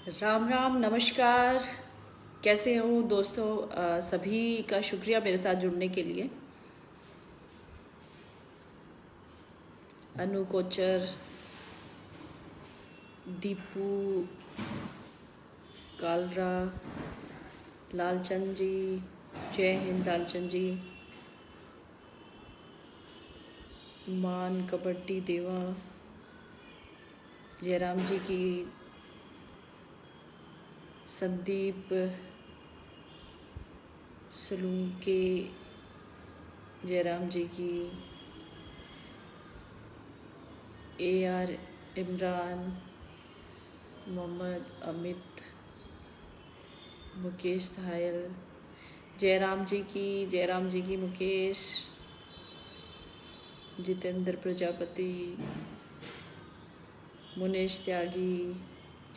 राम राम, नमस्कार। कैसे हो दोस्तों? सभी का शुक्रिया मेरे साथ जुड़ने के लिए। अनु कोचर, दीपू कालरा, लालचंद जी, जय हिंद लालचंद जी, मान कबड्डी देवा, जयराम जी की, संदीप सलूके, जयराम जी की, AR इमरान, मोहम्मद अमित, मुकेश धायल, जयराम जी की मुकेश, जितेंद्र प्रजापति, मुनेश त्यागी,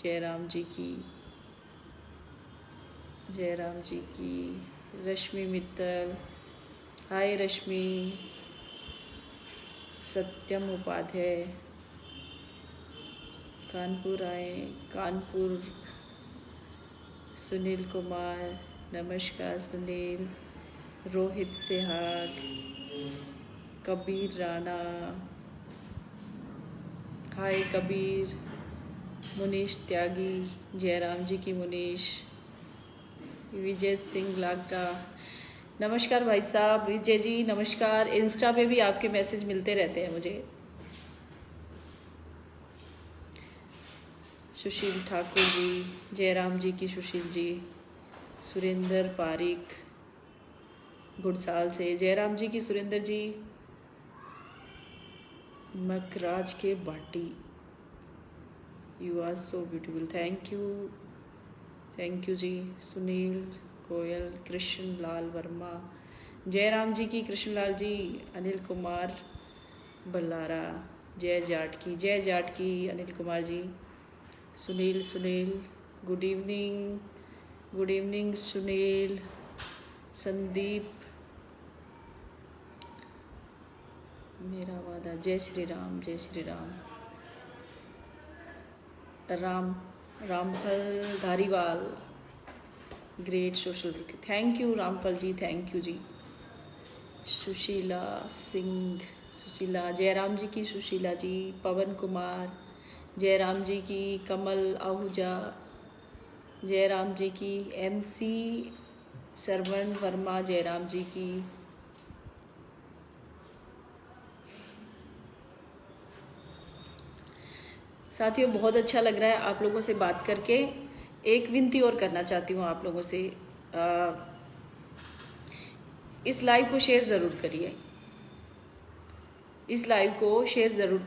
जयराम जी की, रश्मि मित्तल, हाय रश्मि, सत्यम उपाध्याय, कानपुर आए, कानपुर, सुनील कुमार, नमस्कार सुनील, रोहित सेहाग, कबीर राणा, हाय कबीर, मुनीश त्यागी, जयराम जी की मुनीश, विजय सिंह लागटा, नमस्कार भाई साहब, विजय जी नमस्कार। इंस्टा पे भी आपके मैसेज मिलते रहते हैं मुझे। सुशील ठाकुर जी, जयराम जी की सुशील जी, सुरेंद्र पारिक गुड़साल से, जयराम जी की सुरेंद्र जी, मकराज के बाटी, you are so beautiful, thank you ji, Sunil Goyal, Krishan Lal Verma, Jairam ji की कृष्ण लाल जी, अनिल कुमार बल्लारा, जय जाटकी अनिल कुमार जी, सुनील, गुड इवनिंग सुनील, संदीप, मेरा वादा, जय Shri Ram, Ramphal Dhariwal, great social work, thank you Ramphal ji, thank you ji, Sushila Singh, Jairam ji की सुशीला जी, पवन कुमार, जयराम जी की, कमल आहूजा, जयराम जी की, MC सरवण वर्मा, जयराम जी की, साथियों बहुत अच्छा लग रहा है आप लोगों से बात करके। एक विनती और करना चाहती हूँ आप लोगों से, इस लाइव को शेयर ज़रूर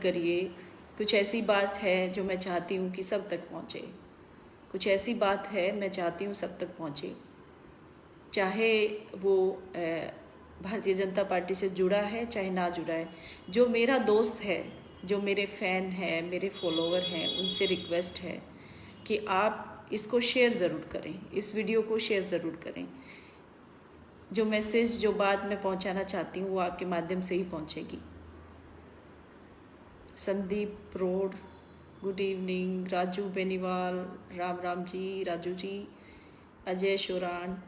करिए। कुछ ऐसी बात है जो मैं चाहती हूँ कि सब तक पहुँचे, चाहे वो भारतीय जनता पार्टी से जुड़ा है चाहे ना जुड़ा है। जो मेरा दोस्त है, जो मेरे फ़ैन हैं, मेरे फॉलोवर हैं, उनसे रिक्वेस्ट है कि आप इसको शेयर ज़रूर करें, इस वीडियो को शेयर ज़रूर करें। जो मैसेज, जो बात मैं पहुंचाना चाहती हूँ वो आपके माध्यम से ही पहुंचेगी। संदीप रोड, गुड इवनिंग, राजू बेनीवाल, राम जी, राजू जी, अजय शोरान,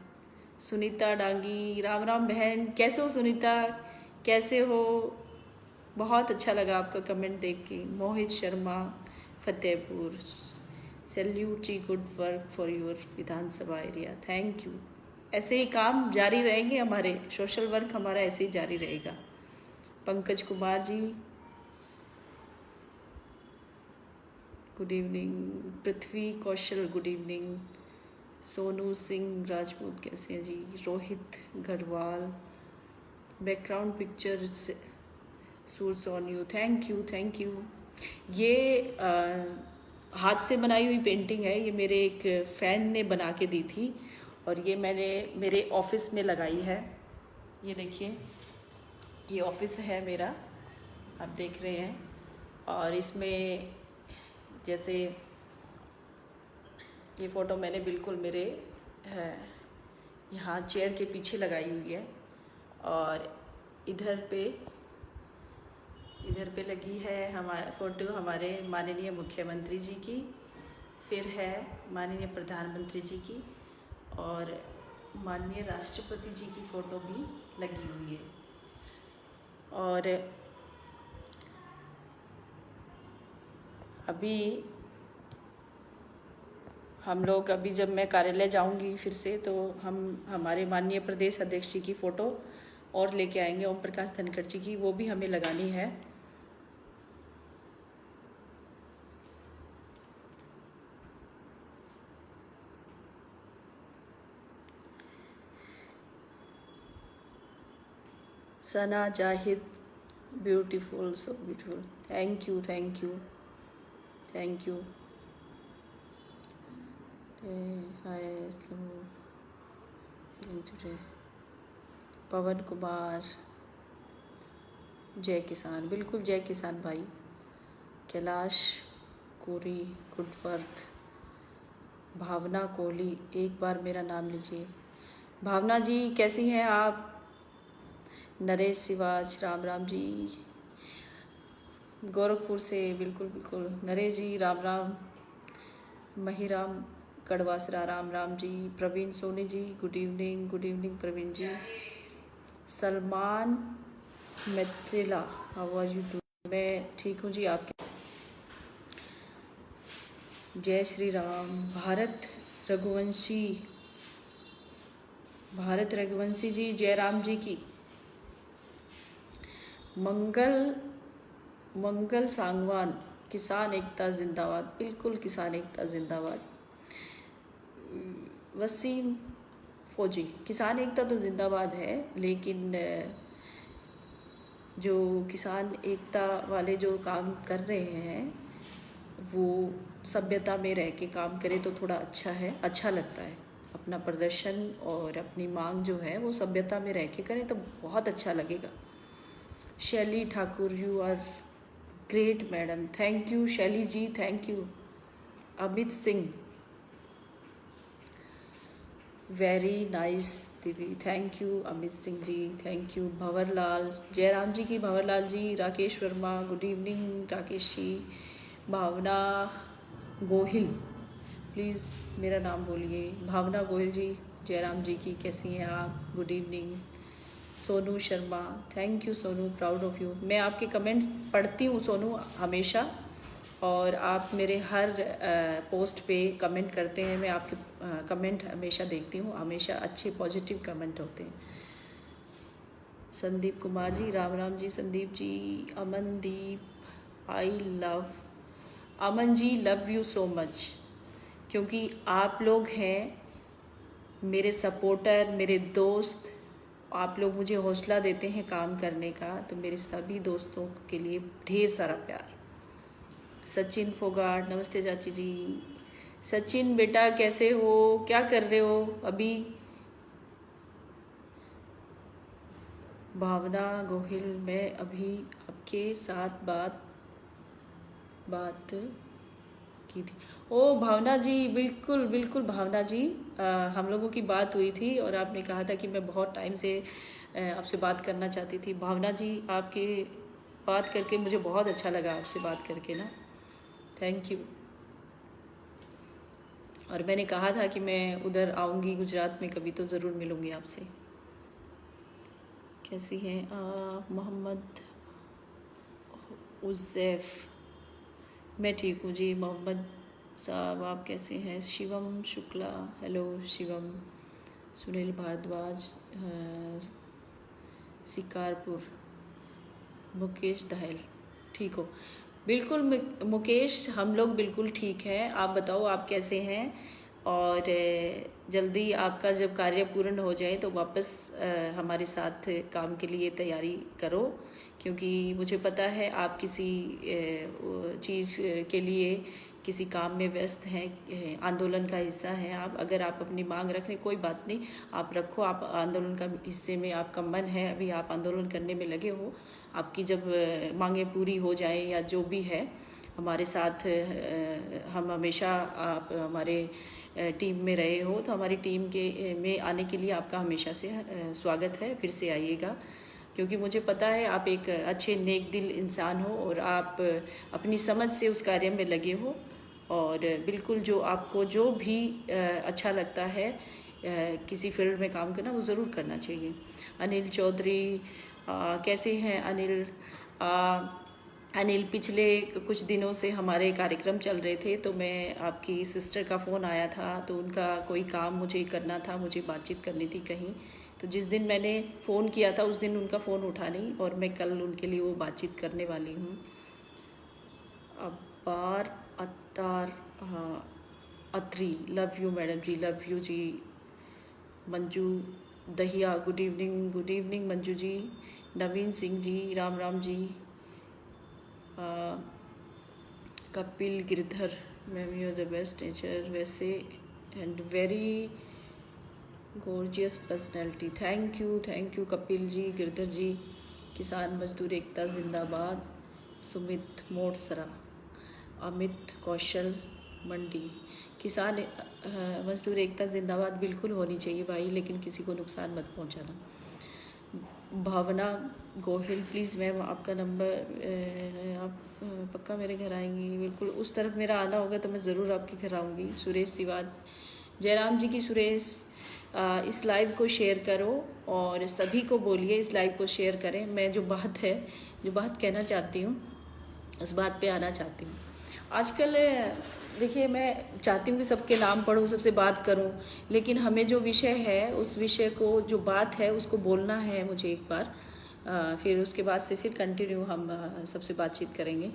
सुनीता डांगी, राम बहन, कैसे हो सुनीता, कैसे हो? बहुत अच्छा लगा आपका कमेंट देख के। Mohit Sharma, Fatehpur, salute ji, good work for your विधानसभा एरिया, थैंक यू। ऐसे ही काम जारी रहेंगे, हमारे सोशल वर्क हमारा ऐसे ही जारी रहेगा। Pankaj Kumar ji, good evening, Prithvi Kaushal, good evening, Sonu Singh Rajput, कैसे हैं ji? Rohit Garhwal, background picture source on you, thank you. ये हाथ से बनाई हुई पेंटिंग है, ये मेरे एक फ़ैन ने बना के दी थी और ये मैंने मेरे ऑफिस में लगाई है। ये देखिए, ये ऑफिस है मेरा, आप देख रहे हैं। और इसमें जैसे ये फ़ोटो मैंने बिल्कुल मेरे यहाँ चेयर के पीछे लगाई हुई है और इधर पे लगी है हमारा फ़ोटो, हमारे माननीय मुख्यमंत्री जी की, फिर है माननीय प्रधानमंत्री जी की और माननीय राष्ट्रपति जी की फ़ोटो भी लगी हुई है। और अभी हम लोग जब मैं कार्यालय जाऊंगी फिर से, तो हम हमारे माननीय प्रदेश अध्यक्ष जी की फ़ोटो और लेके आएंगे, ओम प्रकाश धनखड़ जी की, वो भी हमें लगानी है। Sana Zahid, beautiful, so beautiful, thank you thank you thank you. Hi Pawan Kumar, जय किसान, बिल्कुल जय किसान भाई। Kailash Kori, good work. भावना कोहली, एक बार मेरा नाम लीजिए। भावना जी कैसी हैं आप? नरेश शिवाज, राम राम जी, गोरखपुर से, बिल्कुल बिल्कुल Naresh ji, Ram Ram. Mahiram Kadwasara, Ram Ram ji. Praveen Soni ji, good evening Praveen ji. Salman Maitrela, how are you doing? मैं ठीक हूँ जी, आपके? जय श्री राम। भारत रघुवंशी जी, जय राम जी की। मंगल सांगवान, किसान एकता जिंदाबाद, बिल्कुल किसान एकता जिंदाबाद। वसीम फौजी, किसान एकता तो जिंदाबाद है, लेकिन जो किसान एकता वाले जो काम कर रहे हैं वो सभ्यता में रह के काम करें तो थोड़ा अच्छा है, अच्छा लगता है। अपना प्रदर्शन और अपनी मांग जो है वो सभ्यता में रह के करें तो बहुत अच्छा लगेगा। Shailey Thakur, you are great madam, thank you Shailey ji, thank you. Amit Singh, very nice दीदी, thank you Amit Singh ji, thank you. Bhanwarlal, Jairam ji की, Bhanwarlal ji. Rakesh Verma, good evening Rakesh ji. Bhavna Gohil, please मेरा नाम बोलिए। भावना गोहिल जी, जयराम जी की, कैसी हैं आप? Good evening. Sonu Sharma, thank you Sonu, proud of you. मैं आपके कमेंट्स पढ़ती हूँ सोनू हमेशा, और आप मेरे हर पोस्ट पे कमेंट करते हैं। मैं आपके कमेंट हमेशा देखती हूँ, हमेशा अच्छे पॉजिटिव कमेंट होते हैं। Sandeep Kumar ji, Ram Ram ji Sandeep ji. Amandeep, I love, Aman ji love you so much, क्योंकि आप लोग हैं मेरे सपोर्टर, मेरे दोस्त। आप लोग मुझे हौसला देते हैं काम करने का, तो मेरे सभी दोस्तों के लिए ढेर सारा प्यार। सचिन फोगाट, नमस्ते चाची जी। सचिन बेटा कैसे हो, क्या कर रहे हो अभी? भावना गोहिल, मैं अभी आपके साथ बात की थी। ओ भावना जी, बिल्कुल बिल्कुल भावना जी, हम लोगों की बात हुई थी और आपने कहा था कि मैं बहुत टाइम से आपसे बात करना चाहती थी। भावना जी, आपकी बात करके मुझे बहुत अच्छा लगा, आपसे बात करके ना, थैंक यू। और मैंने कहा था कि मैं उधर आऊँगी गुजरात में कभी, तो ज़रूर मिलूँगी आपसे। कैसी हैं आप? मोहम्मद उज़ैफ़, मैं ठीक हूँ जी मोहम्मद साहब, आप कैसे हैं? शिवम शुक्ला, हेलो शिवम। सुनील भारद्वाज, शिकारपुर। मुकेश दहल, ठीक हो? बिल्कुल मुकेश, हम लोग बिल्कुल ठीक हैं। आप बताओ आप कैसे हैं? और जल्दी आपका जब कार्य पूर्ण हो जाए तो वापस हमारे साथ काम के लिए तैयारी करो, क्योंकि मुझे पता है आप किसी चीज़ के लिए किसी काम में व्यस्त हैं, आंदोलन का हिस्सा हैं आप। अगर आप अपनी मांग रख रहे, कोई बात नहीं, आप रखो, आप आंदोलन का हिस्से में आपका मन है, अभी आप आंदोलन करने में लगे हो। आपकी जब मांगें पूरी हो जाए या जो भी है, हमारे साथ हम हमेशा, आप हमारे टीम में रहे हो तो हमारी टीम के में आने के लिए आपका हमेशा से स्वागत है। फिर से आइएगा, क्योंकि मुझे पता है आप एक अच्छे नेक दिल इंसान हो और आप अपनी समझ से उस कार्य में लगे हो। और बिल्कुल जो आपको जो भी अच्छा लगता है किसी फील्ड में काम करना, वो ज़रूर करना चाहिए। अनिल चौधरी, कैसे हैं अनिल? अनिल, पिछले कुछ दिनों से हमारे कार्यक्रम चल रहे थे, तो मैं आपकी सिस्टर का फ़ोन आया था, तो उनका कोई काम मुझे करना था, मुझे बातचीत करनी थी कहीं। तो जिस दिन मैंने फ़ोन किया था उस दिन उनका फ़ोन उठा नहीं, और मैं कल उनके लिए वो बातचीत करने वाली हूँ। अब्बार अत्तार, हाँ, Atri, love you madam ji, love you ji. Manju Dahiya, good evening Manju ji. Naveen Singh ji, Ram Ram ji. Kapil Girdhar, ma'am you the best teacher वैसे, and very gorgeous personality. Thank you Kapil ji, Girdhar ji. किसान मजदूर एकता जिंदाबाद। सुमित मोटसरा, अमित कौशल मंडी। किसान मजदूर एकता जिंदाबाद बिल्कुल होनी चाहिए भाई, लेकिन किसी को नुकसान मत पहुंचाना। भावना गोहिल, प्लीज़ मैम आपका नंबर, आप पक्का मेरे घर आएंगी? बिल्कुल, उस तरफ मेरा आना होगा तो मैं ज़रूर आपके घर आऊँगी। सुरेश सिवाद, जयराम जी की सुरेश, इस लाइव को शेयर करो और सभी को बोलिए इस लाइव को शेयर करें। मैं जो बात कहना चाहती हूँ उस बात पे आना चाहती हूँ। आजकल देखिए, मैं चाहती हूँ कि सबके नाम पढूं, सबसे बात करूँ, लेकिन हमें जो विषय है उस विषय को, जो बात है उसको बोलना है मुझे एक बार, फिर उसके बाद से फिर कंटिन्यू हम सबसे बातचीत करेंगे।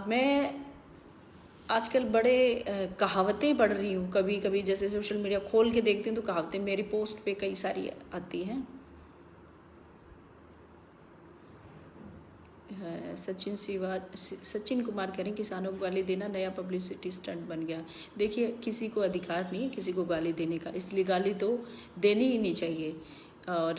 मैं आजकल बड़े कहावतें पढ़ रही हूँ, कभी कभी जैसे सोशल मीडिया खोल के देखती हूँ तो कहावतें मेरी पोस्ट पे कई सारी आती हैं। सचिन कुमार कह रहे हैं किसानों को गाली देना नया पब्लिसिटी स्टंट बन गया। देखिए, किसी को अधिकार नहीं है किसी को गाली देने का, इसलिए गाली तो देनी ही नहीं चाहिए। और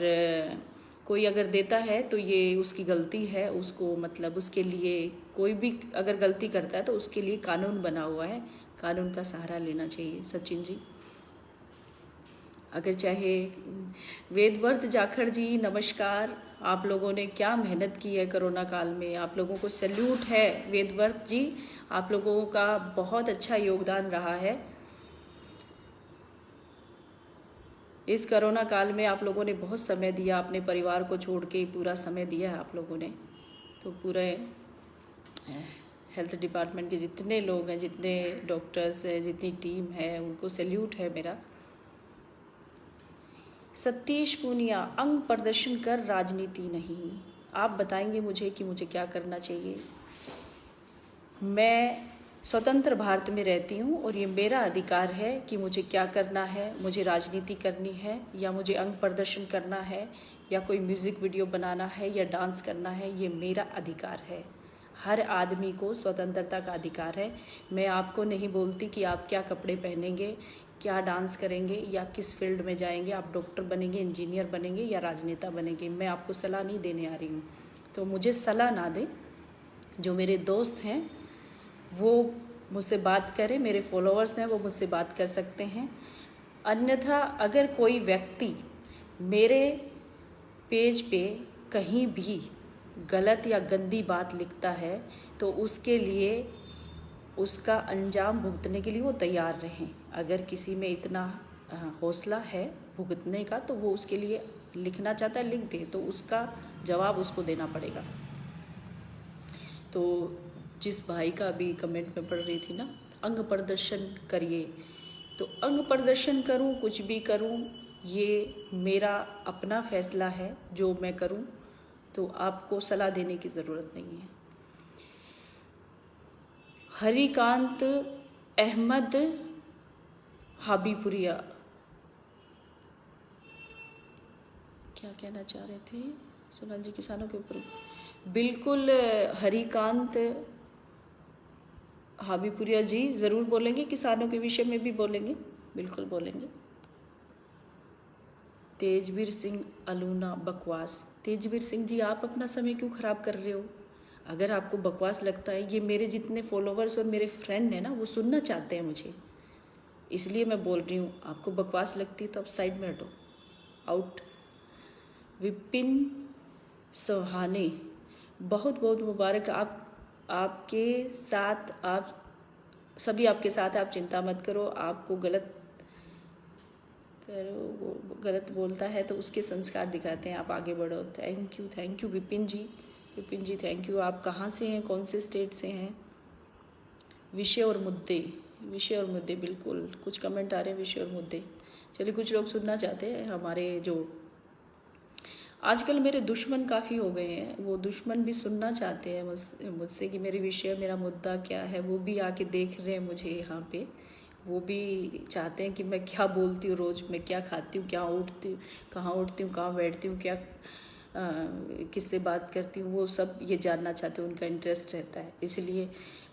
कोई अगर देता है तो ये उसकी गलती है, उसको मतलब उसके लिए कोई भी अगर गलती करता है तो उसके लिए कानून बना हुआ है, कानून का सहारा लेना चाहिए। सचिन जी, अगर चाहे वेदवर्त जाखड़ जी, नमस्कार। आप लोगों ने क्या मेहनत की है कोरोना काल में, आप लोगों को सैल्यूट है। वेदवर्त जी, आप लोगों का बहुत अच्छा योगदान रहा है इस कोरोना काल में। आप लोगों ने बहुत समय दिया, अपने परिवार को छोड़ के पूरा समय दिया है आप लोगों ने। तो पूरे हेल्थ डिपार्टमेंट के जितने लोग हैं, जितने डॉक्टर्स हैं, जितनी टीम है, उनको सैल्यूट है मेरा। सतीश पूनिया, अंग प्रदर्शन कर राजनीति नहीं। आप बताएंगे मुझे कि मुझे क्या करना चाहिए। मैं स्वतंत्र भारत में रहती हूँ और ये मेरा अधिकार है कि मुझे क्या करना है। मुझे राजनीति करनी है या मुझे अंग प्रदर्शन करना है या कोई म्यूज़िक वीडियो बनाना है या डांस करना है, ये मेरा अधिकार है। हर आदमी को स्वतंत्रता का अधिकार है। मैं आपको नहीं बोलती कि आप क्या कपड़े पहनेंगे, क्या डांस करेंगे या किस फील्ड में जाएंगे, आप डॉक्टर बनेंगे, इंजीनियर बनेंगे या राजनेता बनेंगे। मैं आपको सलाह नहीं देने आ रही हूँ, तो मुझे सलाह ना दें। जो मेरे दोस्त हैं वो मुझसे बात करें, मेरे फॉलोअर्स हैं वो मुझसे बात कर सकते हैं। अन्यथा अगर कोई व्यक्ति मेरे पेज पे कहीं भी गलत या गंदी बात लिखता है तो उसके लिए, उसका अंजाम भुगतने के लिए वो तैयार रहें। अगर किसी में इतना हौसला है भुगतने का तो वो उसके लिए लिखना चाहता है, लिख दे, तो उसका जवाब उसको देना पड़ेगा। तो जिस भाई का अभी कमेंट में पढ़ रही थी ना, अंग प्रदर्शन करिए, तो अंग प्रदर्शन करूं, कुछ भी करूं, ये मेरा अपना फैसला है जो मैं करूं, तो आपको सलाह देने की ज़रूरत नहीं है। हरिकांत अहमद हाबीपुरिया, क्या कहना चाह रहे थे सोनल जी किसानों के ऊपर? बिल्कुल, हरिकांत हाबीपुरिया जी ज़रूर बोलेंगे, किसानों के विषय में भी बोलेंगे, बिल्कुल बोलेंगे। तेजवीर सिंह अलूना, बकवास। तेजवीर सिंह जी, आप अपना समय क्यों ख़राब कर रहे हो? अगर आपको बकवास लगता है, ये मेरे जितने फॉलोवर्स और मेरे फ्रेंड हैं ना, वो सुनना चाहते हैं मुझे, इसलिए मैं बोल रही हूँ। आपको बकवास लगती है तो आप साइड में हटो, आउट। विपिन सोहाने, बहुत बहुत मुबारक। आपके साथ, आप सभी आपके साथ, आप चिंता मत करो। आपको गलत बोलता है तो उसके संस्कार दिखाते हैं, आप आगे बढ़ो। Thank you Vipin ji thank you. आप कहाँ से हैं, कौन से स्टेट से हैं? विषय और मुद्दे बिल्कुल, कुछ कमेंट आ रहे हैं विषय और मुद्दे। चलिए, कुछ लोग सुनना चाहते हैं हमारे जो आजकल मेरे दुश्मन काफ़ी हो गए हैं, वो दुश्मन भी सुनना चाहते हैं मुझसे कि मेरे विषय, मेरा मुद्दा क्या है। वो भी आके देख रहे हैं मुझे यहाँ पे, वो भी चाहते हैं कि मैं क्या बोलती हूँ रोज़, मैं क्या खाती हूँ, क्या उठती हूँ, कहाँ बैठती हूँ, क्या किससे बात करती हूँ, वो सब ये जानना चाहते हैं, उनका इंटरेस्ट रहता है। इसलिए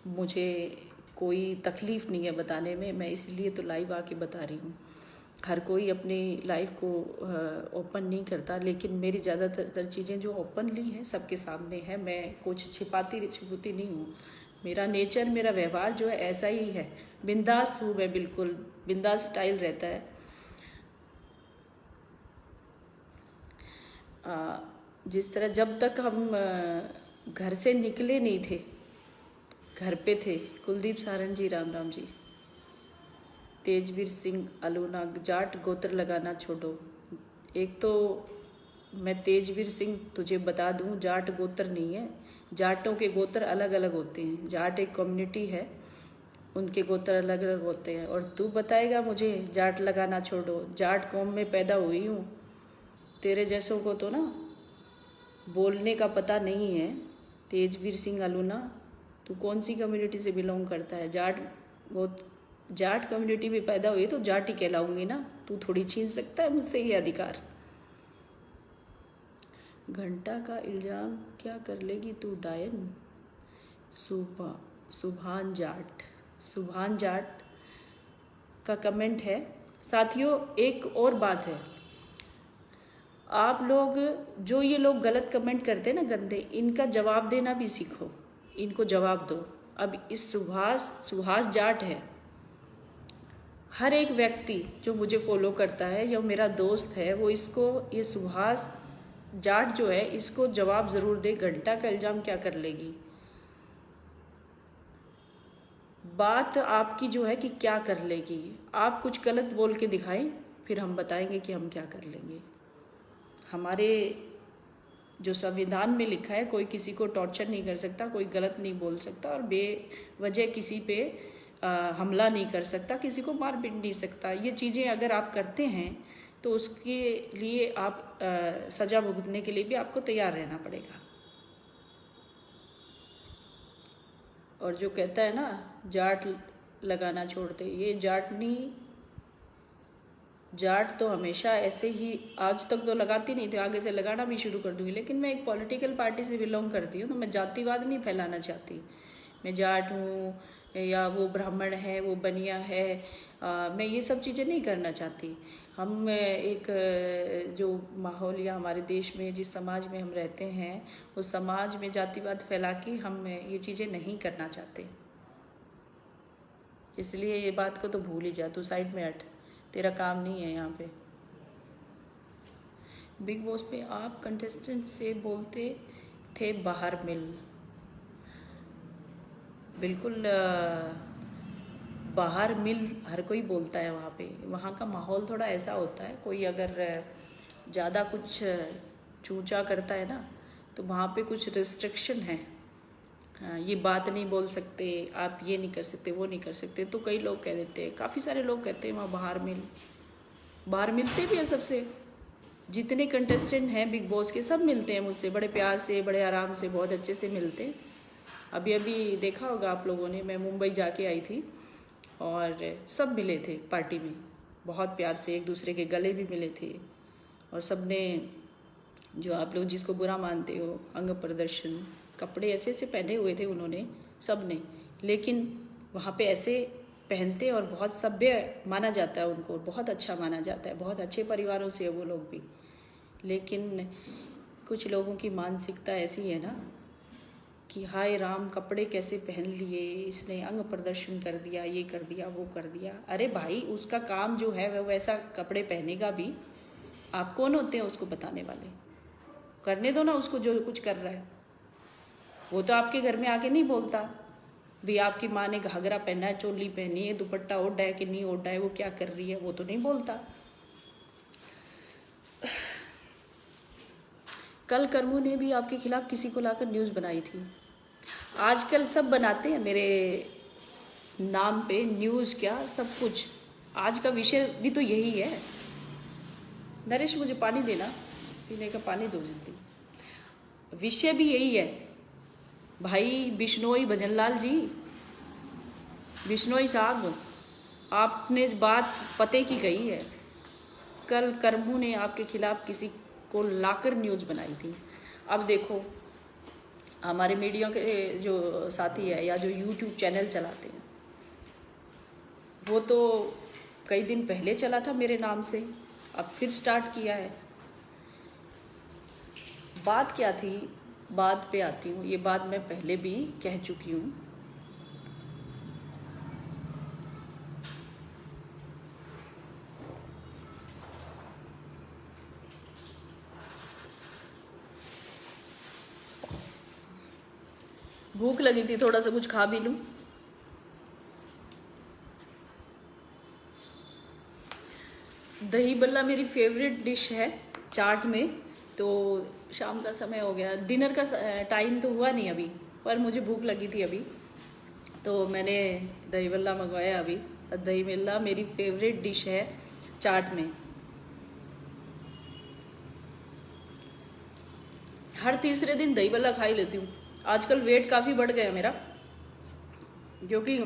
मुझे कोई तकलीफ़ नहीं है बताने में, मैं इसलिए तो लाइव आके बता रही हूँ। हर कोई अपनी लाइफ को ओपन नहीं करता, लेकिन मेरी ज़्यादातर चीज़ें जो ओपनली हैं सबके सामने है। मैं कुछ छिपाती नहीं हूँ। मेरा नेचर, मेरा व्यवहार जो है ऐसा ही है। बिंदास हूँ मैं, बिल्कुल बिंदास स्टाइल रहता है। जिस तरह जब तक हम घर से निकले नहीं थे, घर पे थे। कुलदीप सारन जी, राम राम जी। तेजवीर सिंह अलूना, जाट गोत्र लगाना छोड़ो। एक तो मैं तेजवीर सिंह तुझे बता दूं, जाट गोत्र नहीं है। जाटों के गोत्र अलग अलग होते हैं। जाट एक कम्युनिटी है, उनके गोत्र अलग अलग होते हैं। और तू बताएगा मुझे जाट लगाना छोड़ो? जाट कौम में पैदा हुई हूँ। तेरे जैसों को तो ना बोलने का पता नहीं है। तेजवीर सिंह अलूना, तू कौन सी कम्युनिटी से बिलोंग करता है? जाट कम्युनिटी में पैदा हुई तो जाट ही कहलाऊंगी ना। तू थोड़ी छीन सकता है मुझसे ये अधिकार। घंटा का इल्जाम क्या कर लेगी तू डायन? सुभान जाट का कमेंट है। साथियों, एक और बात है, आप लोग जो ये लोग गलत कमेंट करते हैं ना, गंदे, इनका जवाब देना भी सीखो। इनको जवाब दो। अब इस सुभाष जाट है। हर एक व्यक्ति जो मुझे फॉलो करता है या मेरा दोस्त है, वो इसको, ये सुभाष जाट जो है, इसको जवाब ज़रूर दे। घंटा का इल्ज़ाम क्या कर लेगी? बात आपकी जो है कि क्या कर लेगी। आप कुछ गलत बोल के दिखाएं, फिर हम बताएंगे कि हम क्या कर लेंगे। हमारे जो संविधान में लिखा है, कोई किसी को टॉर्चर नहीं कर सकता, कोई गलत नहीं बोल सकता, और बेवजह किसी पे हमला नहीं कर सकता, किसी को मार पीट नहीं सकता। ये चीज़ें अगर आप करते हैं तो उसके लिए आप सज़ा भुगतने के लिए भी आपको तैयार रहना पड़ेगा। और जो कहता है ना जाट लगाना छोड़ते, ये जाट नहीं, जाट तो हमेशा ऐसे ही, आज तक तो लगाती नहीं थी, आगे से लगाना भी शुरू कर दूंगी। लेकिन मैं एक पॉलिटिकल पार्टी से बिलोंग करती हूँ, तो मैं जातिवाद नहीं फैलाना चाहती। मैं जाट हूँ या वो ब्राह्मण है, वो बनिया है, मैं ये सब चीज़ें नहीं करना चाहती। हम एक जो माहौल या हमारे देश में जिस समाज में हम रहते हैं, उस समाज में जातिवाद फैला के हम ये चीज़ें नहीं करना चाहते। इसलिए ये बात को तो भूल ही जा, तू साइड में हट, तेरा काम नहीं है यहाँ पे। बिग बॉस पे आप कंटेस्टेंट से बोलते थे बाहर मिल। बिल्कुल, बाहर मिल हर कोई बोलता है वहाँ पे। वहाँ का माहौल थोड़ा ऐसा होता है, कोई अगर ज़्यादा कुछ चूचा करता है ना, तो वहाँ पे कुछ रिस्ट्रिक्शन है। ये बात नहीं बोल सकते, आप ये नहीं कर सकते, वो नहीं कर सकते। तो कई लोग कह देते हैं, काफ़ी सारे लोग कहते हैं वहाँ बाहर मिलते भी है सबसे। जितने कंटेस्टेंट हैं बिग बॉस के, सब मिलते हैं मुझसे, बड़े प्यार से, बड़े आराम से, बहुत अच्छे से मिलते हैं। अभी देखा होगा आप लोगों ने, मैं मुंबई जाके आई थी और सब मिले थे पार्टी में, बहुत प्यार से, एक दूसरे के गले भी मिले थे। और सब ने, जो आप लोग जिसको बुरा मानते हो, अंग प्रदर्शन, कपड़े ऐसे ऐसे पहने हुए थे उन्होंने, सब ने, लेकिन वहाँ पे ऐसे पहनते और बहुत सभ्य माना जाता है उनको, बहुत अच्छा माना जाता है, बहुत अच्छे परिवारों से है वो लोग भी। लेकिन कुछ लोगों की मानसिकता ऐसी है ना कि हाय राम, कपड़े कैसे पहन लिए इसने, अंग प्रदर्शन कर दिया, ये कर दिया, वो कर दिया। अरे भाई, उसका काम जो है वह वैसा कपड़े पहनेगा भी। आप कौन होते हैं उसको बताने वाले? करने दो ना उसको जो कुछ कर रहा है। वो तो आपके घर में आके नहीं बोलता भी आपकी माँ ने घाघरा पहना है, चोली पहनी है, दुपट्टा ओढ़ा है कि नहीं ओढ़ा है, वो क्या कर रही है, वो तो नहीं बोलता। कल करमू ने भी आपके खिलाफ किसी को लाकर न्यूज़ बनाई थी। आजकल सब बनाते हैं मेरे नाम पे न्यूज़, क्या सब कुछ। आज का विषय भी तो यही है। नरेश मुझे पानी देना, पीने का पानी दो जल्दी। विषय भी यही है भाई। बिश्नोई भजनलाल जी, बिश्नोई साहब, आपने बात पते की कही है। कल करमू ने आपके खिलाफ किसी को लाकर न्यूज़ बनाई थी। अब देखो, हमारे मीडिया के जो साथी है या जो यूट्यूब चैनल चलाते हैं, वो तो कई दिन पहले चला था मेरे नाम से, अब फिर स्टार्ट किया है। बात क्या थी, बात पे आती हूँ। ये बात मैं पहले भी कह चुकी हूँ। भूख लगी थी, थोड़ा सा कुछ खा भी लूँ। दही बल्ला मेरी फेवरेट डिश है चाट में। तो शाम का समय हो गया, डिनर का टाइम तो हुआ नहीं अभी, पर मुझे भूख लगी थी अभी, तो मैंने दही बल्ला मंगवाया अभी। दही बल्ला मेरी फेवरेट डिश है चाट में। हर तीसरे दिन दही बल्ला खा ही लेती हूँ। आजकल वेट काफ़ी बढ़ गया मेरा, क्योंकि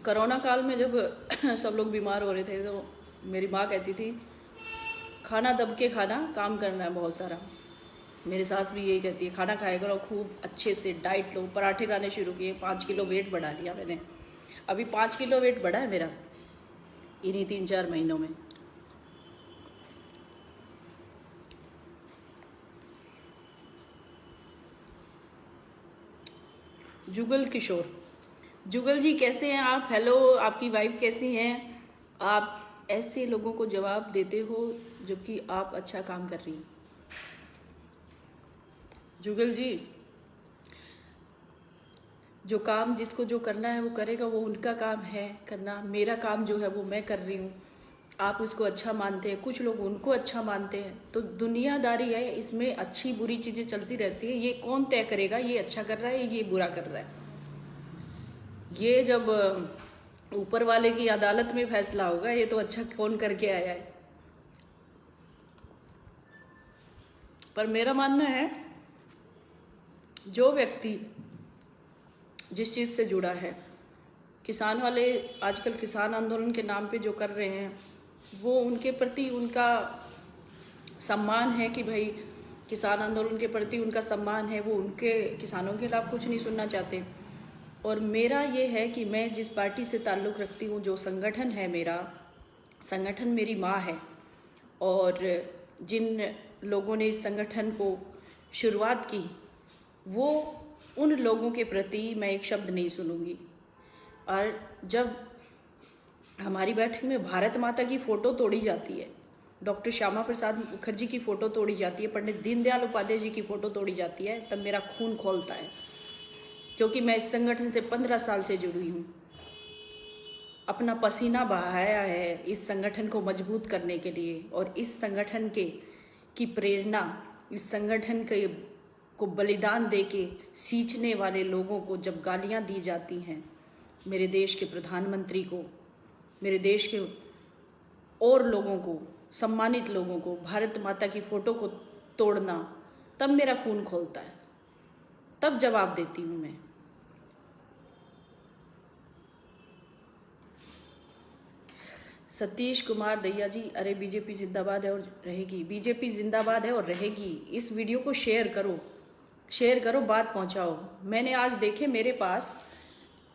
कोरोना काल में जब सब लोग बीमार हो रहे थे तो मेरी माँ कहती थी खाना दब के खाना, काम करना है बहुत सारा। मेरी सास भी यही कहती है, खाना खाया करो खूब अच्छे से, डाइट लो। पराठे खाने शुरू किए, 5 किलो वेट बढ़ा लिया मैंने। अभी 5 किलो वेट बढ़ा है मेरा इन्हीं 3-4 महीनों में। जुगल किशोर, जुगल जी कैसे हैं आप? हेलो, आपकी वाइफ कैसी हैं? आप ऐसे लोगों को जवाब देते हो जबकि आप अच्छा काम कर रही हैं। जुगल जी, जो काम जिसको जो करना है वो करेगा, वो उनका काम है करना। मेरा काम जो है वो मैं कर रही हूँ। आप उसको अच्छा मानते हैं, कुछ लोग उनको अच्छा मानते हैं, तो दुनियादारी है, इसमें अच्छी बुरी चीज़ें चलती रहती है। ये कौन तय करेगा ये अच्छा कर रहा है ये बुरा कर रहा है? ये जब ऊपर वाले की अदालत में फैसला होगा ये तो अच्छा कौन करके आया है। पर मेरा मानना है जो व्यक्ति जिस चीज़ से जुड़ा है, किसान वाले आजकल किसान आंदोलन के नाम पे जो कर रहे हैं, वो उनके प्रति उनका सम्मान है कि भाई किसान आंदोलन के प्रति उनका सम्मान है, वो उनके किसानों के खिलाफ कुछ नहीं सुनना चाहते। और मेरा ये है कि मैं जिस पार्टी से ताल्लुक़ रखती हूँ, जो संगठन है मेरा, संगठन मेरी माँ है, और जिन लोगों ने इस संगठन को शुरुआत की, वो उन लोगों के प्रति मैं एक शब्द नहीं सुनूंगी। और जब हमारी बैठक में भारत माता की फ़ोटो तोड़ी जाती है, डॉक्टर श्यामा प्रसाद मुखर्जी की फ़ोटो तोड़ी जाती है, पंडित दीनदयाल उपाध्याय जी की फ़ोटो तोड़ी जाती है, तब मेरा खून खौलता है। क्योंकि मैं इस संगठन से 15 साल से जुड़ी हूँ, अपना पसीना बहाया है इस संगठन को मजबूत करने के लिए। और इस संगठन की प्रेरणा, इस संगठन के को बलिदान दे के सींचने वाले लोगों को जब गालियाँ दी जाती हैं, मेरे देश के प्रधानमंत्री को, मेरे देश के और लोगों को, सम्मानित लोगों को, भारत माता की फ़ोटो को तोड़ना, तब मेरा खून खोलता है, तब जवाब देती हूँ मैं। सतीश कुमार दैया जी, अरे बीजेपी जिंदाबाद है और रहेगी। बीजेपी जिंदाबाद है और रहेगी। इस वीडियो को शेयर करो, शेयर करो, बात पहुंचाओ। मैंने आज देखे, मेरे पास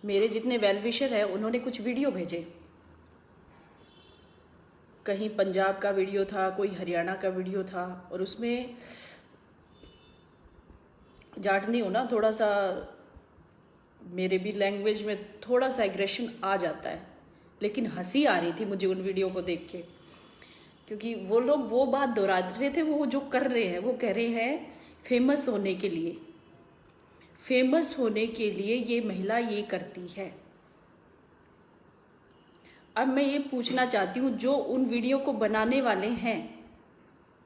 मेरे जितने वेलविशर हैं उन्होंने कुछ वीडियो भेजे। कहीं पंजाब का वीडियो था, कोई हरियाणा का वीडियो था, और उसमें जाटनी हो ना, थोड़ा सा मेरे भी लैंग्वेज में थोड़ा सा एग्रेशन आ जाता है, लेकिन हंसी आ रही थी मुझे उन वीडियो को देख के, क्योंकि वो लोग वो बात दोहरा रहे थे। वो जो कर रहे हैं, वो कह रहे हैं फेमस होने के लिए, फेमस होने के लिए ये महिला ये करती है। अब मैं ये पूछना चाहती हूँ, जो उन वीडियो को बनाने वाले हैं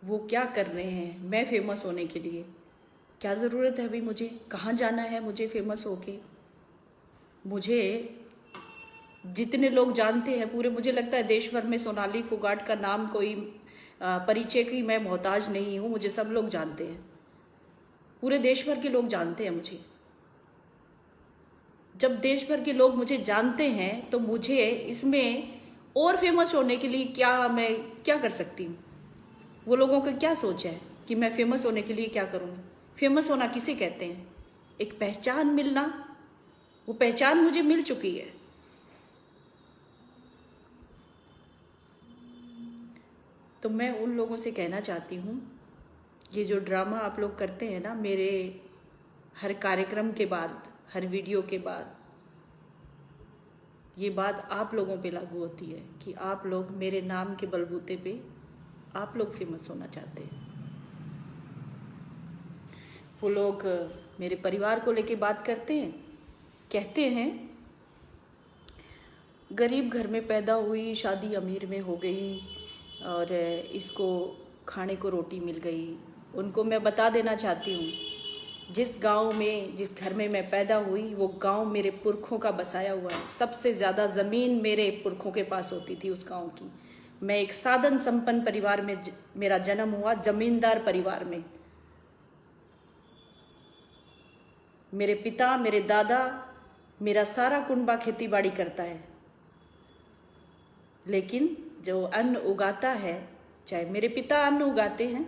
वो क्या कर रहे हैं मैं फेमस होने के लिए? क्या ज़रूरत है अभी मुझे? कहाँ जाना है मुझे फेमस होके? मुझे जितने लोग जानते हैं पूरे, मुझे लगता है देश भर में सोनाली फोगाट का नाम कोई परिचय की मैं मोहताज नहीं हूँ। मुझे सब लोग जानते हैं, पूरे देश भर के लोग जानते हैं मुझे। जब देश भर के लोग मुझे जानते हैं तो मुझे इसमें और फेमस होने के लिए मैं क्या कर सकती हूँ? वो लोगों का क्या सोच है कि मैं फेमस होने के लिए क्या करूँ? फेमस होना किसे कहते हैं? एक पहचान मिलना। वो पहचान मुझे मिल चुकी है। तो मैं उन लोगों से कहना चाहती हूँ, ये जो ड्रामा आप लोग करते हैं ना मेरे हर कार्यक्रम के बाद, हर वीडियो के बाद, ये बात आप लोगों पे लागू होती है कि आप लोग मेरे नाम के बलबूते पे आप लोग फेमस होना चाहते हैं। वो लोग मेरे परिवार को लेके बात करते हैं, कहते हैं गरीब घर में पैदा हुई, शादी अमीर में हो गई और इसको खाने को रोटी मिल गई। उनको मैं बता देना चाहती हूँ, जिस गांव में, जिस घर में मैं पैदा हुई वो गांव मेरे पुरखों का बसाया हुआ है। सबसे ज़्यादा ज़मीन मेरे पुरखों के पास होती थी उस गांव की। मैं एक साधन संपन्न परिवार में मेरा जन्म हुआ, जमींदार परिवार में। मेरे पिता, मेरे दादा, मेरा सारा कुनबा खेती बाड़ी करता है। लेकिन जो अन्न उगाता है, चाहे मेरे पिता अन्न उगाते हैं,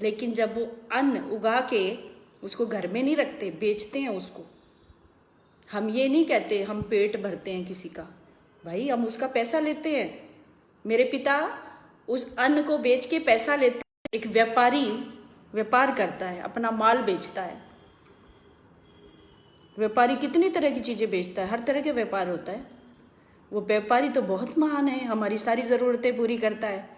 लेकिन जब वो अन्न उगा के उसको घर में नहीं रखते, बेचते हैं उसको। हम ये नहीं कहते हम पेट भरते हैं किसी का, भाई हम उसका पैसा लेते हैं। मेरे पिता उस अन्न को बेच के पैसा लेते हैं। एक व्यापारी व्यापार करता है, अपना माल बेचता है। व्यापारी कितनी तरह की चीज़ें बेचता है, हर तरह के व्यापार होता है। वो व्यापारी तो बहुत महान है, हमारी सारी ज़रूरतें पूरी करता है।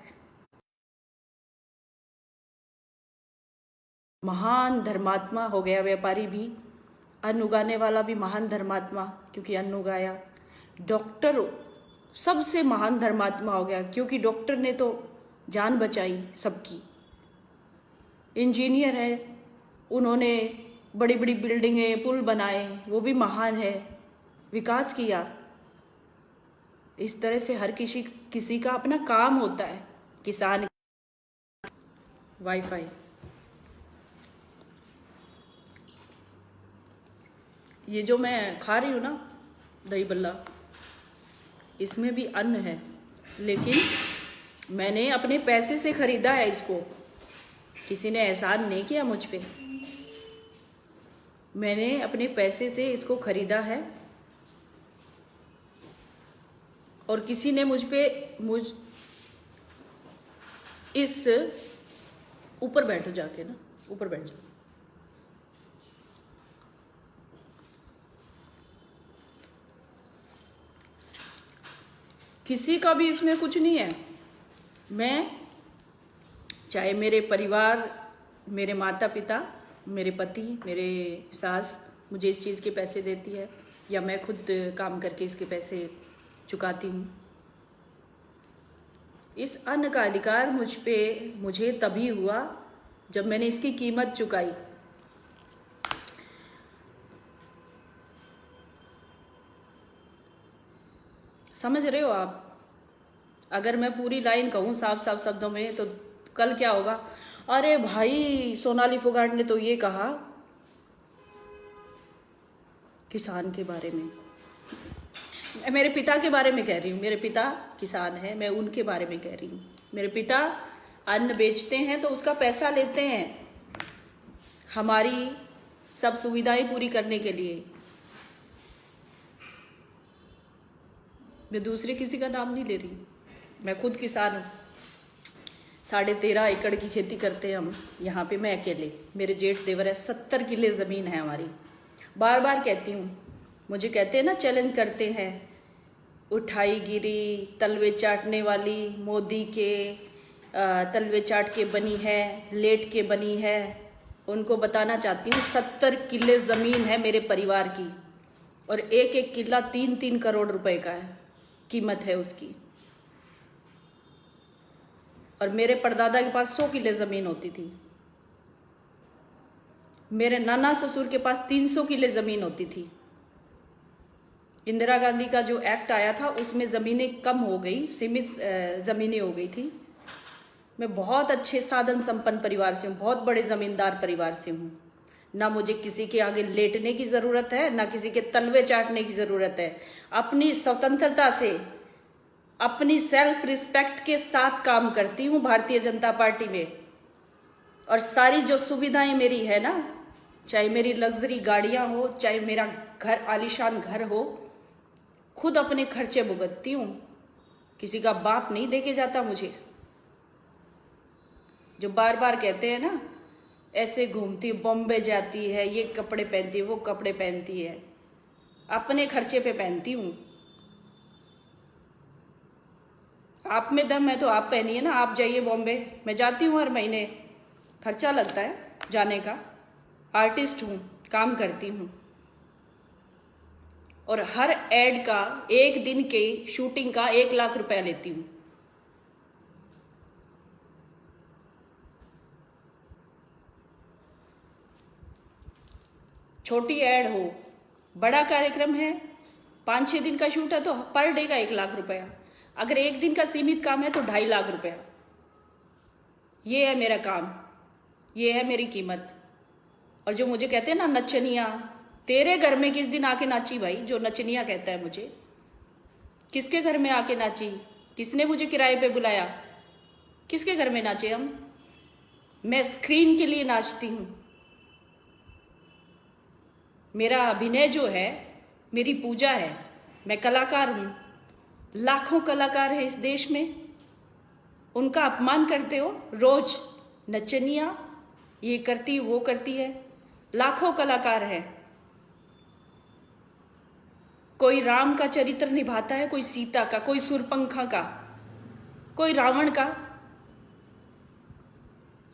महान धर्मात्मा हो गया व्यापारी भी, अन्न उगाने वाला भी महान धर्मात्मा क्योंकि अन्न उगाया। डॉक्टर सबसे महान धर्मात्मा हो गया क्योंकि डॉक्टर ने तो जान बचाई सबकी। इंजीनियर है, उन्होंने बड़ी बड़ी बिल्डिंगें, पुल बनाए, वो भी महान है, विकास किया। इस तरह से हर किसी का अपना काम होता है। किसान वाईफाई, ये जो मैं खा रही हूँ ना दही बल्ला, इसमें भी अन्न है, लेकिन मैंने अपने पैसे से खरीदा है इसको। किसी ने एहसान नहीं किया मुझ पे, मैंने अपने पैसे से इसको खरीदा है। और किसी ने मुझ इस ऊपर बैठो जाके ना, ऊपर बैठ जाओ। किसी का भी इसमें कुछ नहीं है। मैं चाहे मेरे परिवार, मेरे माता पिता, मेरे पति, मेरे सास मुझे इस चीज़ के पैसे देती है या मैं खुद काम करके इसके पैसे चुकाती हूँ। इस अन्न का अधिकार मुझे तभी हुआ जब मैंने इसकी कीमत चुकाई। समझ रहे हो आप? अगर मैं पूरी लाइन कहूँ साफ साफ शब्दों में तो कल क्या होगा? अरे भाई सोनाली फोगाट ने तो ये कहा किसान के बारे में। मैं मेरे पिता के बारे में कह रही हूँ, मेरे पिता किसान हैं, मैं उनके बारे में कह रही हूँ। मेरे पिता अन्न बेचते हैं तो उसका पैसा लेते हैं हमारी सब सुविधाएं पूरी करने के लिए। मैं दूसरे किसी का नाम नहीं ले रही, मैं खुद किसान हूँ। 13.5 एकड़ की खेती करते हैं हम यहाँ पे, मैं अकेले, मेरे जेठ देवर है, 70 किले ज़मीन है हमारी। बार बार कहती हूँ, मुझे कहते हैं ना, चैलेंज करते हैं, उठाई गिरी तलवे चाटने वाली मोदी के तलवे चाट के बनी है, लेट के बनी है, उनको बताना चाहती हूँ 70 किले ज़मीन है मेरे परिवार की और एक एक किला 3-3 करोड़ रुपए का है, कीमत है उसकी। और मेरे परदादा के पास 100 किले ज़मीन होती थी। मेरे नाना ससुर के पास 300 किले ज़मीन होती थी। इंदिरा गांधी का जो एक्ट आया था उसमें ज़मीनें कम हो गई, सीमित ज़मीनें हो गई थी। मैं बहुत अच्छे साधन संपन्न परिवार से हूँ, बहुत बड़े ज़मींदार परिवार से हूँ। ना मुझे किसी के आगे लेटने की ज़रूरत है, ना किसी के तलवे चाटने की ज़रूरत है। अपनी स्वतंत्रता से, अपनी सेल्फ रिस्पेक्ट के साथ काम करती हूँ भारतीय जनता पार्टी में। और सारी जो सुविधाएं मेरी है ना, चाहे मेरी लग्जरी गाड़ियाँ हो, चाहे मेरा घर आलीशान घर हो, खुद अपने खर्चे भुगतती हूँ। किसी का बाप नहीं देके जाता मुझे। जो बार बार कहते हैं ना, ऐसे घूमती, बॉम्बे जाती है, ये कपड़े पहनती है, वो कपड़े पहनती है, अपने खर्चे पे पहनती हूँ। आप में दम है तो आप पहनिए ना, आप जाइए बॉम्बे। मैं जाती हूँ, हर महीने खर्चा लगता है जाने का। आर्टिस्ट हूँ, काम करती हूँ और हर एड का, एक दिन के शूटिंग का 1 लाख रुपया लेती हूँ। छोटी ऐड हो, बड़ा कार्यक्रम है, 5-6 दिन का शूट है तो पर डे का 1 लाख रुपया। अगर एक दिन का सीमित काम है तो 2.5 लाख रुपया। ये है मेरा काम, ये है मेरी कीमत। और जो मुझे कहते हैं ना नचनिया, तेरे घर में किस दिन आके नाची भाई? जो नचनिया कहता है मुझे, किसके घर में आके नाची? किसने मुझे किराए पे बुलाया? किसके घर में नाचे हम? मैं स्क्रीन के लिए नाचती हूँ। मेरा अभिनय जो है मेरी पूजा है। मैं कलाकार हूँ। लाखों कलाकार हैं इस देश में, उनका अपमान करते हो रोज। नचनिया ये करती, वो करती है। लाखों कलाकार हैं। कोई राम का चरित्र निभाता है, कोई सीता का, कोई सूर्पंखा का, कोई रावण का।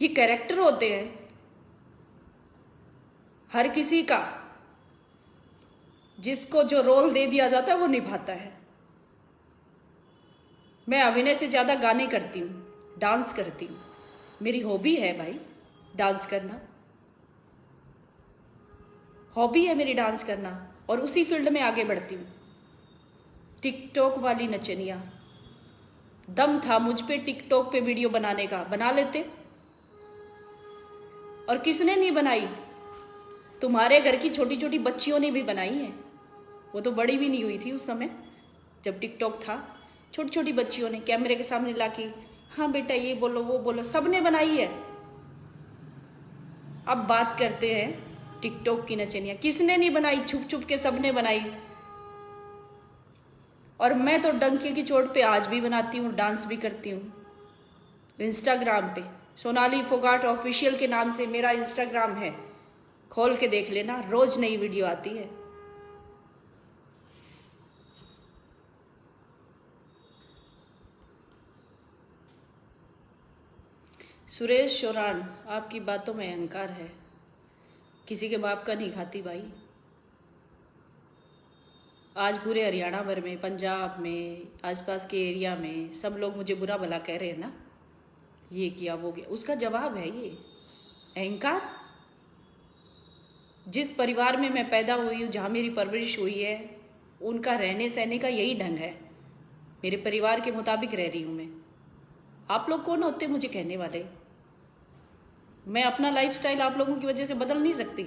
ये कैरेक्टर होते हैं हर किसी का। जिसको जो रोल दे दिया जाता है वो निभाता है। मैं अभिनय से ज़्यादा गाने करती हूँ, डांस करती हूँ। मेरी हॉबी है भाई डांस करना, हॉबी है मेरी डांस करना, और उसी फील्ड में आगे बढ़ती हूँ। टिकटॉक वाली नचनिया, दम था मुझ पे टिकटॉक पे वीडियो बनाने का, बना लेते। और किसने नहीं बनाई? तुम्हारे घर की छोटी छोटी बच्चियों ने भी बनाई है। वो तो बड़ी भी नहीं हुई थी उस समय जब टिकटॉक था। छोटी छोटी बच्चियों ने कैमरे के सामने लाके, हाँ बेटा ये बोलो, वो बोलो, सबने बनाई है। अब बात करते हैं टिकटॉक की नचनिया, किसने नहीं बनाई? छुप छुप के सबने बनाई। और मैं तो डंके की चोट पे आज भी बनाती हूँ, डांस भी करती हूँ। इंस्टाग्राम पे सोनाली फोगाट ऑफिशियल के नाम से मेरा इंस्टाग्राम है, खोल के देख लेना, रोज नई वीडियो आती है। सुरेश शोरान, आपकी बातों में अहंकार है। किसी के बाप का नहीं खाती भाई। आज पूरे हरियाणा भर में, पंजाब में, आसपास के एरिया में सब लोग मुझे बुरा भला कह रहे हैं ना, ये किया वो किया। उसका जवाब है ये अहंकार। जिस परिवार में मैं पैदा हुई हूँ, जहाँ मेरी परवरिश हुई है, उनका रहने सहने का यही ढंग है। मेरे परिवार के मुताबिक रह रही हूँ मैं। आप लोग कौन होते मुझे कहने वाले? मैं अपना लाइफस्टाइल आप लोगों की वजह से बदल नहीं सकती।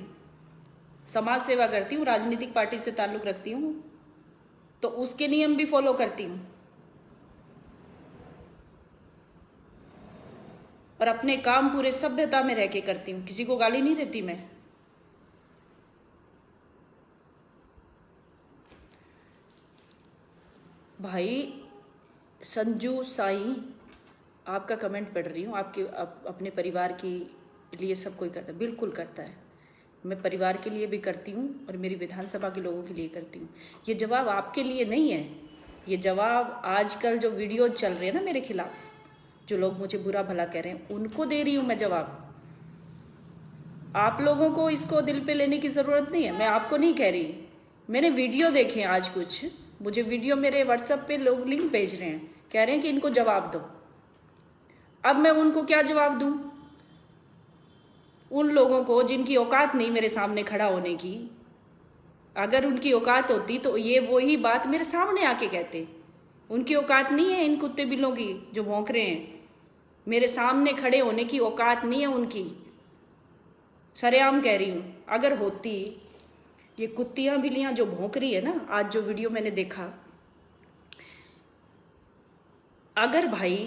समाज सेवा करती हूँ, राजनीतिक पार्टी से ताल्लुक़ रखती हूँ, तो उसके नियम भी फॉलो करती हूँ। और अपने काम पूरे सभ्यता में रह के करती हूँ। किसी को गाली नहीं देती मैं। भाई संजू साई, आपका कमेंट पढ़ रही हूँ। आपके अपने परिवार के लिए सब कोई करता है, बिल्कुल करता है। मैं परिवार के लिए भी करती हूँ और मेरी विधानसभा के लोगों के लिए करती हूँ। ये जवाब आपके लिए नहीं है, ये जवाब आजकल जो वीडियो चल रहे हैं ना मेरे खिलाफ, जो लोग मुझे बुरा भला कह रहे हैं, उनको दे रही हूँ मैं जवाब। आप लोगों को इसको दिल पे लेने की ज़रूरत नहीं है, मैं आपको नहीं कह रही। मैंने वीडियो देखे आज कुछ, मुझे वीडियो मेरे व्हाट्सएप पे लोग लिंक भेज रहे हैं, कह रहे हैं कि इनको जवाब दो। अब मैं उनको क्या जवाब दूं? उन लोगों को जिनकी औकात नहीं मेरे सामने खड़ा होने की। अगर उनकी औकात होती तो ये वही बात मेरे सामने आके कहते। उनकी औकात नहीं है इन कुत्ते बिल्लों की जो भौंक रहे हैं, मेरे सामने खड़े होने की औकात नहीं है उनकी। सरेआम कह रही हूं, अगर होती, ये कुत्तियां बिल्लियां जो भौंक रही है ना, आज जो वीडियो मैंने देखा, अगर भाई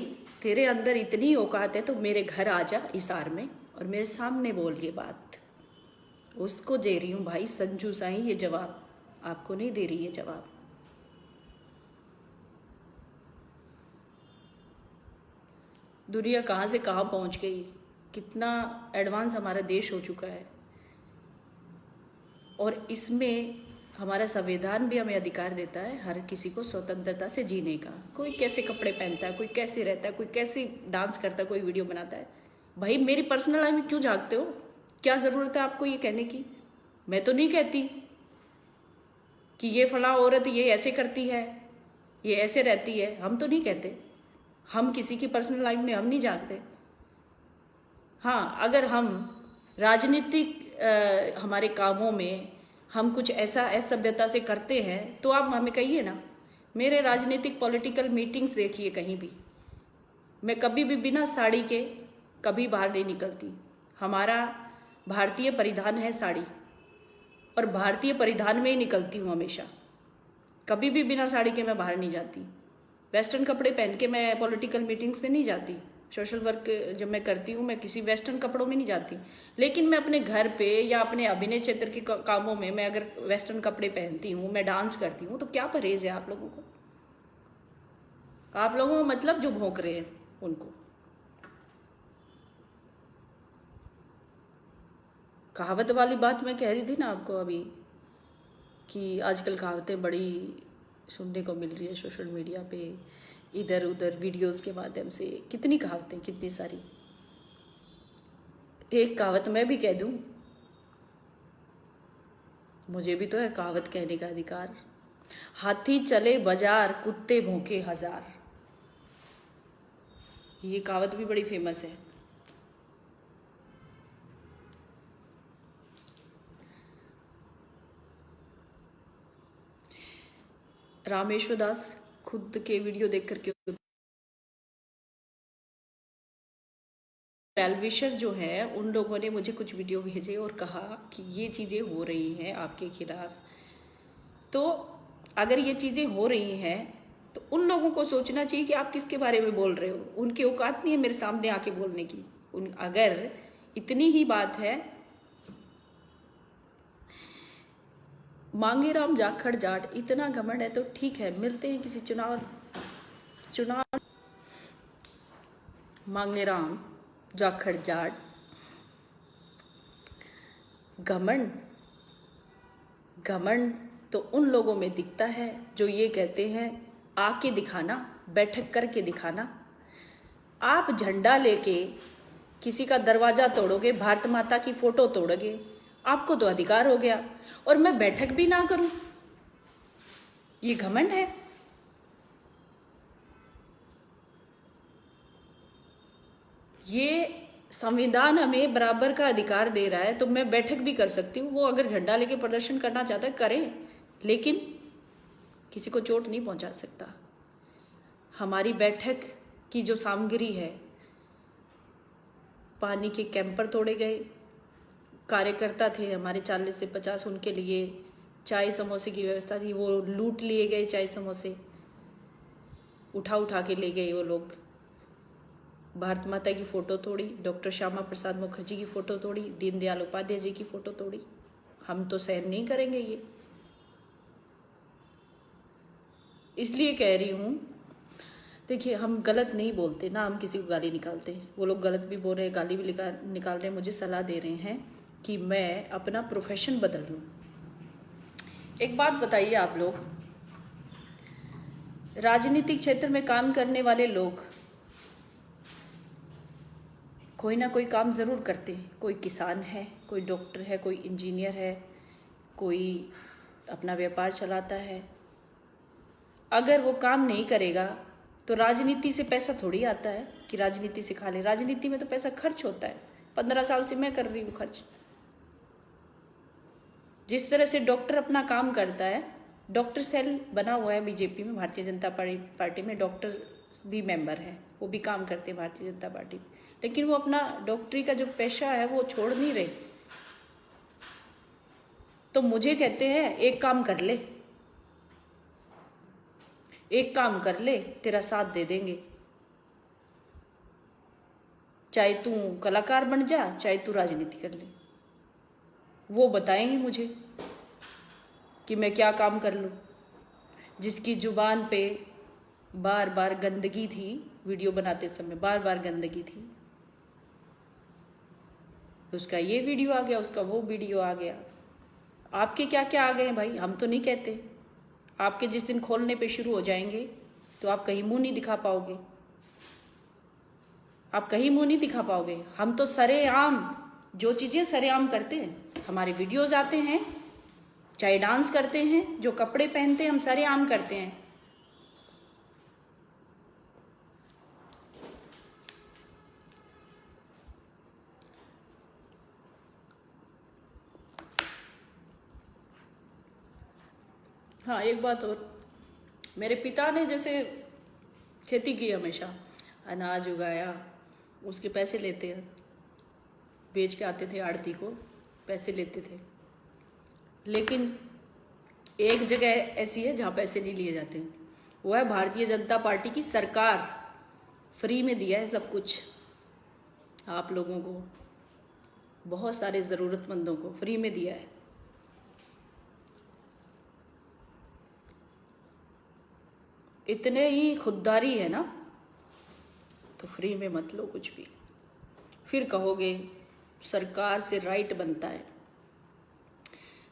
तेरे अंदर इतनी औकात है तो मेरे घर आ जा हिसार में और मेरे सामने बोल ये बात। उसको दे रही हूँ भाई संजू साईं ये जवाब, आपको नहीं दे रही है जवाब। दुनिया कहाँ से कहाँ पहुँच गई, कितना एडवांस हमारा देश हो चुका है। और इसमें हमारा संविधान भी हमें अधिकार देता है हर किसी को स्वतंत्रता से जीने का। कोई कैसे कपड़े पहनता है, कोई कैसे रहता है, कोई कैसे डांस करता है, कोई वीडियो बनाता है। भाई मेरी पर्सनल लाइफ में क्यों झांकते हो? क्या ज़रूरत है आपको ये कहने की? मैं तो नहीं कहती कि ये फला औरत ये ऐसे करती है, ये ऐसे रहती है, हम तो नहीं कहते। हम किसी की पर्सनल लाइफ में हम नहीं झांकते। हाँ, अगर हम राजनीतिक हमारे कामों में हम कुछ ऐसा असभ्यता से करते हैं तो आप हमें कहिए ना। मेरे राजनीतिक पॉलिटिकल मीटिंग्स देखिए कहीं भी, मैं कभी भी बिना साड़ी के कभी बाहर नहीं निकलती। हमारा भारतीय परिधान है साड़ी, और भारतीय परिधान में ही निकलती हूँ हमेशा। कभी भी बिना साड़ी के मैं बाहर नहीं जाती। वेस्टर्न कपड़े पहन के मैं पॉलिटिकल मीटिंग्स में नहीं जाती। सोशल वर्क जब मैं करती हूँ मैं किसी वेस्टर्न कपड़ों में नहीं जाती। लेकिन मैं अपने घर पे या अपने अभिनय क्षेत्र के कामों में मैं अगर वेस्टर्न कपड़े पहनती हूँ, मैं डांस करती हूँ, तो क्या परहेज है आप लोगों को? आप लोगों को मतलब जो भौंक रहे हैं उनको। कहावत वाली बात मैं कह रही थी ना आपको अभी, कि आजकल कहावतें बड़ी सुनने को मिल रही है सोशल मीडिया पे, इधर उधर वीडियोस के माध्यम से। कितनी कहावतें, कितनी सारी। एक कहावत मैं भी कह दूं, मुझे भी तो है कहावत कहने का अधिकार। हाथी चले बाजार, कुत्ते भौंके हजार। ये कहावत भी बड़ी फेमस है। रामेश्वर दास खुद के वीडियो देख करके वेलविशर जो है उन लोगों ने मुझे कुछ वीडियो भेजे और कहा कि ये चीज़ें हो रही हैं आपके खिलाफ। तो अगर ये चीज़ें हो रही हैं तो उन लोगों को सोचना चाहिए कि आप किसके बारे में बोल रहे हो। उनकी औकात नहीं है मेरे सामने आके बोलने की। अगर इतनी ही बात है, मांगेराम जाखड़ जाट इतना घमंड है तो ठीक है, मिलते हैं किसी चुनाव। मांगेराम जाखड़ जाट घमंड तो उन लोगों में दिखता है जो ये कहते हैं आके दिखाना, बैठक करके दिखाना। आप झंडा लेके किसी का दरवाजा तोड़ोगे, भारत माता की फोटो तोड़ोगे, आपको तो अधिकार हो गया, और मैं बैठक भी ना करूं, ये घमंड है। ये संविधान हमें बराबर का अधिकार दे रहा है, तो मैं बैठक भी कर सकती हूँ। वो अगर झंडा लेके प्रदर्शन करना चाहता है करें, लेकिन किसी को चोट नहीं पहुंचा सकता। हमारी बैठक की जो सामग्री है, पानी के कैंपर तोड़े गए, कार्यकर्ता थे हमारे 40 से 50, उनके लिए चाय समोसे की व्यवस्था थी, वो लूट लिए गए। चाय समोसे उठा के ले गए वो लोग। भारत माता की फोटो तोड़ी, डॉक्टर श्यामा प्रसाद मुखर्जी की फोटो तोड़ी, दीनदयाल उपाध्याय जी की फोटो तोड़ी। हम तो सहन नहीं करेंगे ये। इसलिए कह रही हूँ, देखिए हम गलत नहीं बोलते ना, हम किसी को गाली निकालते। वो लोग गलत भी बोल रहे हैं, गाली भी निकाल रहे हैं, मुझे सलाह दे रहे हैं कि मैं अपना प्रोफेशन बदल लूँ। एक बात बताइए आप लोग, राजनीतिक क्षेत्र में काम करने वाले लोग कोई ना कोई काम ज़रूर करते हैं। कोई किसान है, कोई डॉक्टर है, कोई इंजीनियर है, कोई अपना व्यापार चलाता है। अगर वो काम नहीं करेगा तो राजनीति से पैसा थोड़ी आता है कि राजनीति से खा ले। राजनीति में तो पैसा खर्च होता है। 15 साल से मैं कर रही हूँ खर्च। जिस तरह से डॉक्टर अपना काम करता है, डॉक्टर सेल बना हुआ है बीजेपी में, भारतीय जनता पार्टी में डॉक्टर भी मेंबर है, वो भी काम करते हैं भारतीय जनता पार्टी में, लेकिन वो अपना डॉक्टरी का जो पेशा है वो छोड़ नहीं रहे। तो मुझे कहते हैं एक काम कर ले, एक काम कर ले, तेरा साथ दे देंगे। चाहे तू कलाकार बन जा, चाहे तू राजनीति कर ले। वो बताएंगे मुझे कि मैं क्या काम कर लूँ। जिसकी जुबान पे बार बार गंदगी थी, वीडियो बनाते समय बार बार गंदगी थी, उसका ये वीडियो आ गया, उसका वो वीडियो आ गया। आपके क्या क्या आ गए हैं भाई, हम तो नहीं कहते। आपके जिस दिन खोलने पे शुरू हो जाएंगे तो आप कहीं मुंह नहीं दिखा पाओगे, आप कहीं मुंह नहीं दिखा पाओगे। हम तो सरेआम जो चीज़ें सरेआम करते हैं, हमारे वीडियोज आते हैं, चाहे डांस करते हैं, जो कपड़े पहनते हैं, हम सरेआम करते हैं। हाँ, एक बात और, मेरे पिता ने जैसे खेती की, हमेशा अनाज उगाया, उसके पैसे लेते हैं, बेच के आते थे आड़ती को, पैसे लेते थे। लेकिन एक जगह ऐसी है जहाँ पैसे नहीं लिए जाते, वो है भारतीय जनता पार्टी की सरकार। फ्री में दिया है सब कुछ आप लोगों को, बहुत सारे ज़रूरतमंदों को फ्री में दिया है। इतने ही खुददारी है ना, तो फ्री में मत लो कुछ भी। फिर कहोगे सरकार से राइट बनता है,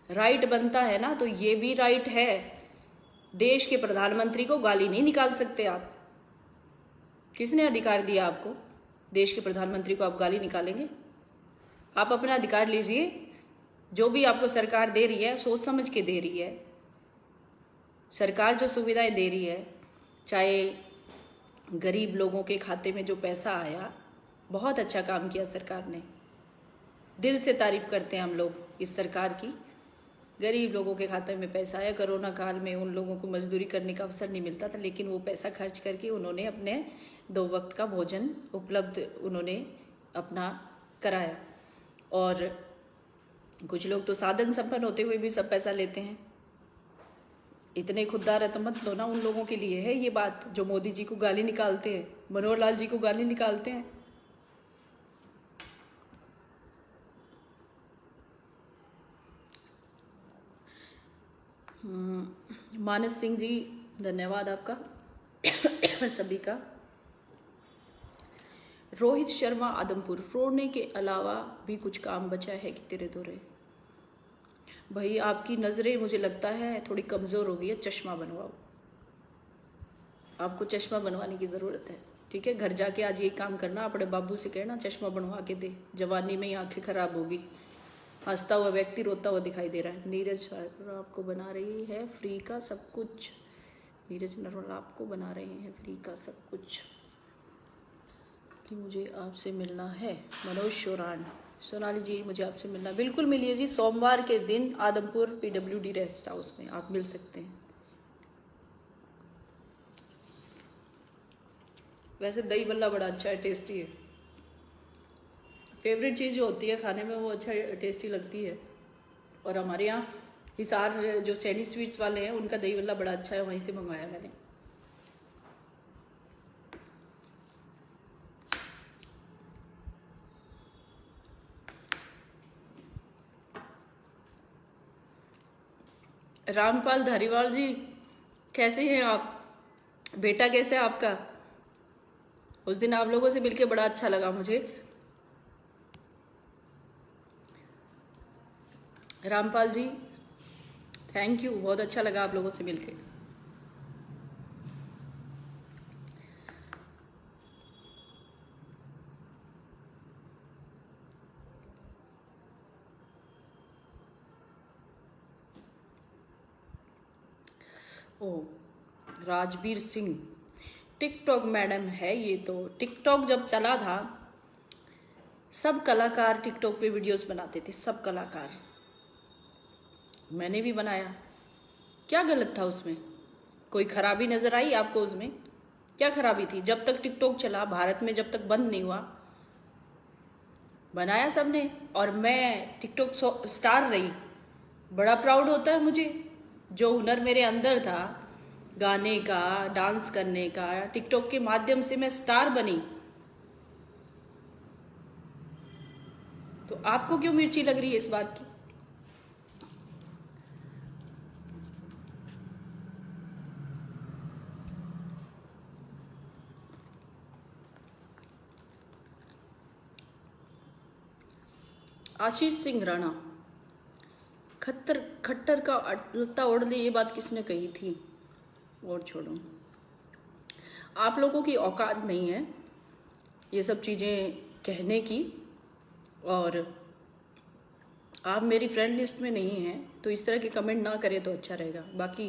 राइट बनता है ना, तो ये भी राइट है। देश के प्रधानमंत्री को गाली नहीं निकाल सकते आप। किसने अधिकार दिया आपको? देश के प्रधानमंत्री को आप गाली निकालेंगे? आप अपना अधिकार लीजिए। जो भी आपको सरकार दे रही है, सोच समझ के दे रही है। सरकार जो सुविधाएं दे रही है, चाहे गरीब लोगों के खाते में जो पैसा आया, बहुत अच्छा काम किया सरकार ने। दिल से तारीफ करते हैं हम लोग इस सरकार की। गरीब लोगों के खाते में पैसा आया। कोरोना काल में उन लोगों को मजदूरी करने का अवसर नहीं मिलता था, लेकिन वो पैसा खर्च करके उन्होंने अपने 2 वक्त का भोजन उपलब्ध उन्होंने अपना कराया। और कुछ लोग तो साधन संपन्न होते हुए भी सब पैसा लेते हैं। इतने खुददार है तो मत दो ना। उन लोगों के लिए है ये बात जो मोदी जी को गाली निकालते हैं, मनोहर लाल जी को गाली निकालते हैं। मानस सिंह जी, धन्यवाद आपका सभी का। रोहित शर्मा आदमपुर, रोने के अलावा भी कुछ काम बचा है कि तेरे दौरे? भाई आपकी नज़रें मुझे लगता है थोड़ी कमज़ोर हो गई है, चश्मा बनवाओ। आपको चश्मा बनवाने की ज़रूरत है, ठीक है? घर जाके आज यही काम करना, अपने बाबू से कहना चश्मा बनवा के दे, जवानी में ही आंखें खराब होगी। हंसता हुआ व्यक्ति रोता हुआ दिखाई दे रहा है। नीरज आपको बना रही है फ्री का सब कुछ। नीरज नरवल आपको बना रहे हैं फ्री का सब कुछ कि मुझे आपसे मिलना है। मनोज शोरान, सोनाली जी मुझे आपसे मिलना, बिल्कुल मिलिए जी। सोमवार के दिन आदमपुर PWD रेस्ट हाउस में आप मिल सकते हैं। वैसे दही बल्ला बड़ा अच्छा है, टेस्टी है। फेवरेट चीज़ जो होती है खाने में वो अच्छा टेस्टी लगती है। और हमारे यहाँ हिसार जो सैनी स्वीट्स वाले हैं उनका दही बल्ला बड़ा अच्छा है, वहीं से मंगवाया मैंने। रामपाल धारीवाल जी कैसे हैं आप? बेटा कैसे है आपका? उस दिन आप लोगों से मिलके बड़ा अच्छा लगा मुझे। रामपाल जी थैंक यू, बहुत अच्छा लगा आप लोगों से मिलके। ओ, राजवीर सिंह टिकटॉक मैडम है ये तो। टिकटॉक जब चला था सब कलाकार टिकटॉक पे वीडियोस बनाते थे, सब कलाकार। मैंने भी बनाया, क्या गलत था उसमें? कोई खराबी नजर आई आपको उसमें? क्या खराबी थी? जब तक टिकटॉक चला भारत में, जब तक बंद नहीं हुआ, बनाया सबने। और मैं टिकटॉक स्टार रही, बड़ा प्राउड होता है मुझे। जो हुनर मेरे अंदर था गाने का, डांस करने का, टिकटॉक के माध्यम से मैं स्टार बनी। तो आपको क्यों मिर्ची लग रही है इस बात की? आशीष सिंह राणा, खट्टर खट्टर का लत्ता ओढ़ ले, ये बात किसने कही थी? और छोड़ो, आप लोगों की औकात नहीं है ये सब चीज़ें कहने की। और आप मेरी फ्रेंड लिस्ट में नहीं हैं तो इस तरह के कमेंट ना करें तो अच्छा रहेगा। बाकी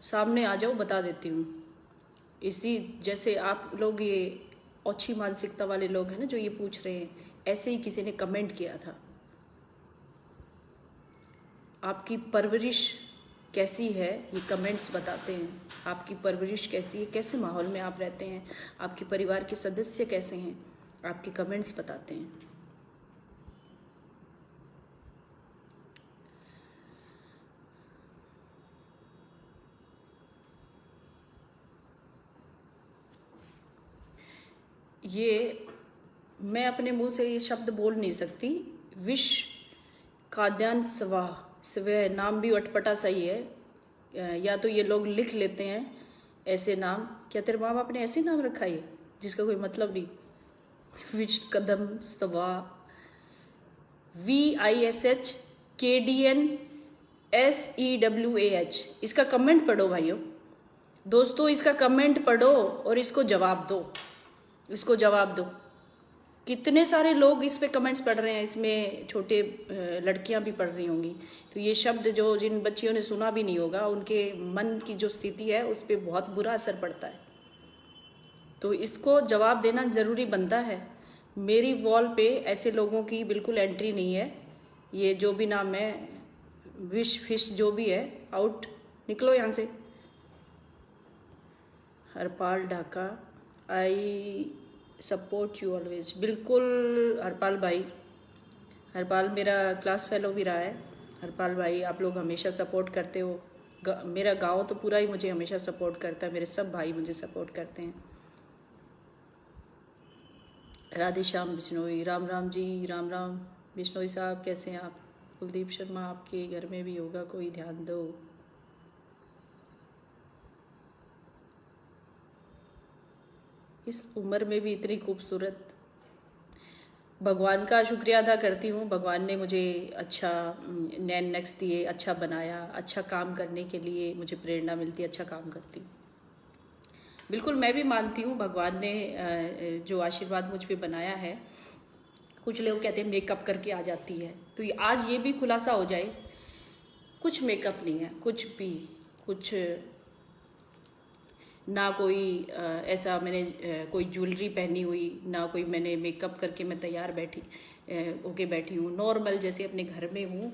सामने आ जाओ, बता देती हूँ। इसी जैसे आप लोग ये ओछी मानसिकता वाले लोग हैं ना जो ये पूछ रहे हैं, ऐसे ही किसी ने कमेंट किया था। आपकी परवरिश कैसी है ये कमेंट्स बताते हैं। आपकी परवरिश कैसी है, कैसे माहौल में आप रहते हैं, आपके परिवार के सदस्य कैसे हैं, आपके कमेंट्स बताते हैं। ये मैं अपने मुंह से ये शब्द बोल नहीं सकती। विश काद्यान स्वाह, स्वे नाम भी अटपटा सही है। या तो ये लोग लिख लेते हैं ऐसे नाम। क्या तेरे माँ बाप ने ऐसे नाम रखा है जिसका कोई मतलब नहीं? विश कदम स्वाह, VISHKDNSEWAH। इसका कमेंट पढ़ो भाइयों, दोस्तों, इसका कमेंट पढ़ो और इसको जवाब दो, इसको जवाब दो। कितने सारे लोग इस पे कमेंट्स पढ़ रहे हैं, इसमें छोटे लड़कियां भी पढ़ रही होंगी। तो ये शब्द जो जिन बच्चियों ने सुना भी नहीं होगा, उनके मन की जो स्थिति है उस पर बहुत बुरा असर पड़ता है। तो इसको जवाब देना ज़रूरी बनता है। मेरी वॉल पे ऐसे लोगों की बिल्कुल एंट्री नहीं है। ये जो भी नाम है, विश फिश जो भी है, आउट, निकलो यहाँ से। Harpal Dhaka, I support you always. बिल्कुल हरपाल भाई, हरपाल मेरा क्लास फेलो भी रहा है। हरपाल भाई, आप लोग हमेशा सपोर्ट करते हो। मेरा गांव तो पूरा ही मुझे हमेशा सपोर्ट करता है, मेरे सब भाई मुझे सपोर्ट करते हैं। राधे श्याम बिश्नोई, राम राम जी, राम राम बिश्नोई साहब, कैसे हैं आप? कुलदीप शर्मा, आपके घर में भी होगा कोई, ध्यान दो। इस उम्र में भी इतनी खूबसूरत। भगवान का शुक्रिया अदा करती हूँ, भगवान ने मुझे अच्छा नैन नक्श दिए, अच्छा बनाया, अच्छा काम करने के लिए मुझे प्रेरणा मिलती है, अच्छा काम करती हूँ। बिल्कुल मैं भी मानती हूँ भगवान ने जो आशीर्वाद मुझ पे बनाया है। कुछ लोग कहते हैं मेकअप करके आ जाती है, तो आज ये भी खुलासा हो जाए, कुछ मेकअप नहीं है, कुछ भी, कुछ ना कोई ऐसा मैंने कोई ज्वेलरी पहनी हुई, ना कोई मैंने मेकअप करके मैं तैयार होके बैठी हूँ। नॉर्मल जैसे अपने घर में हूँ,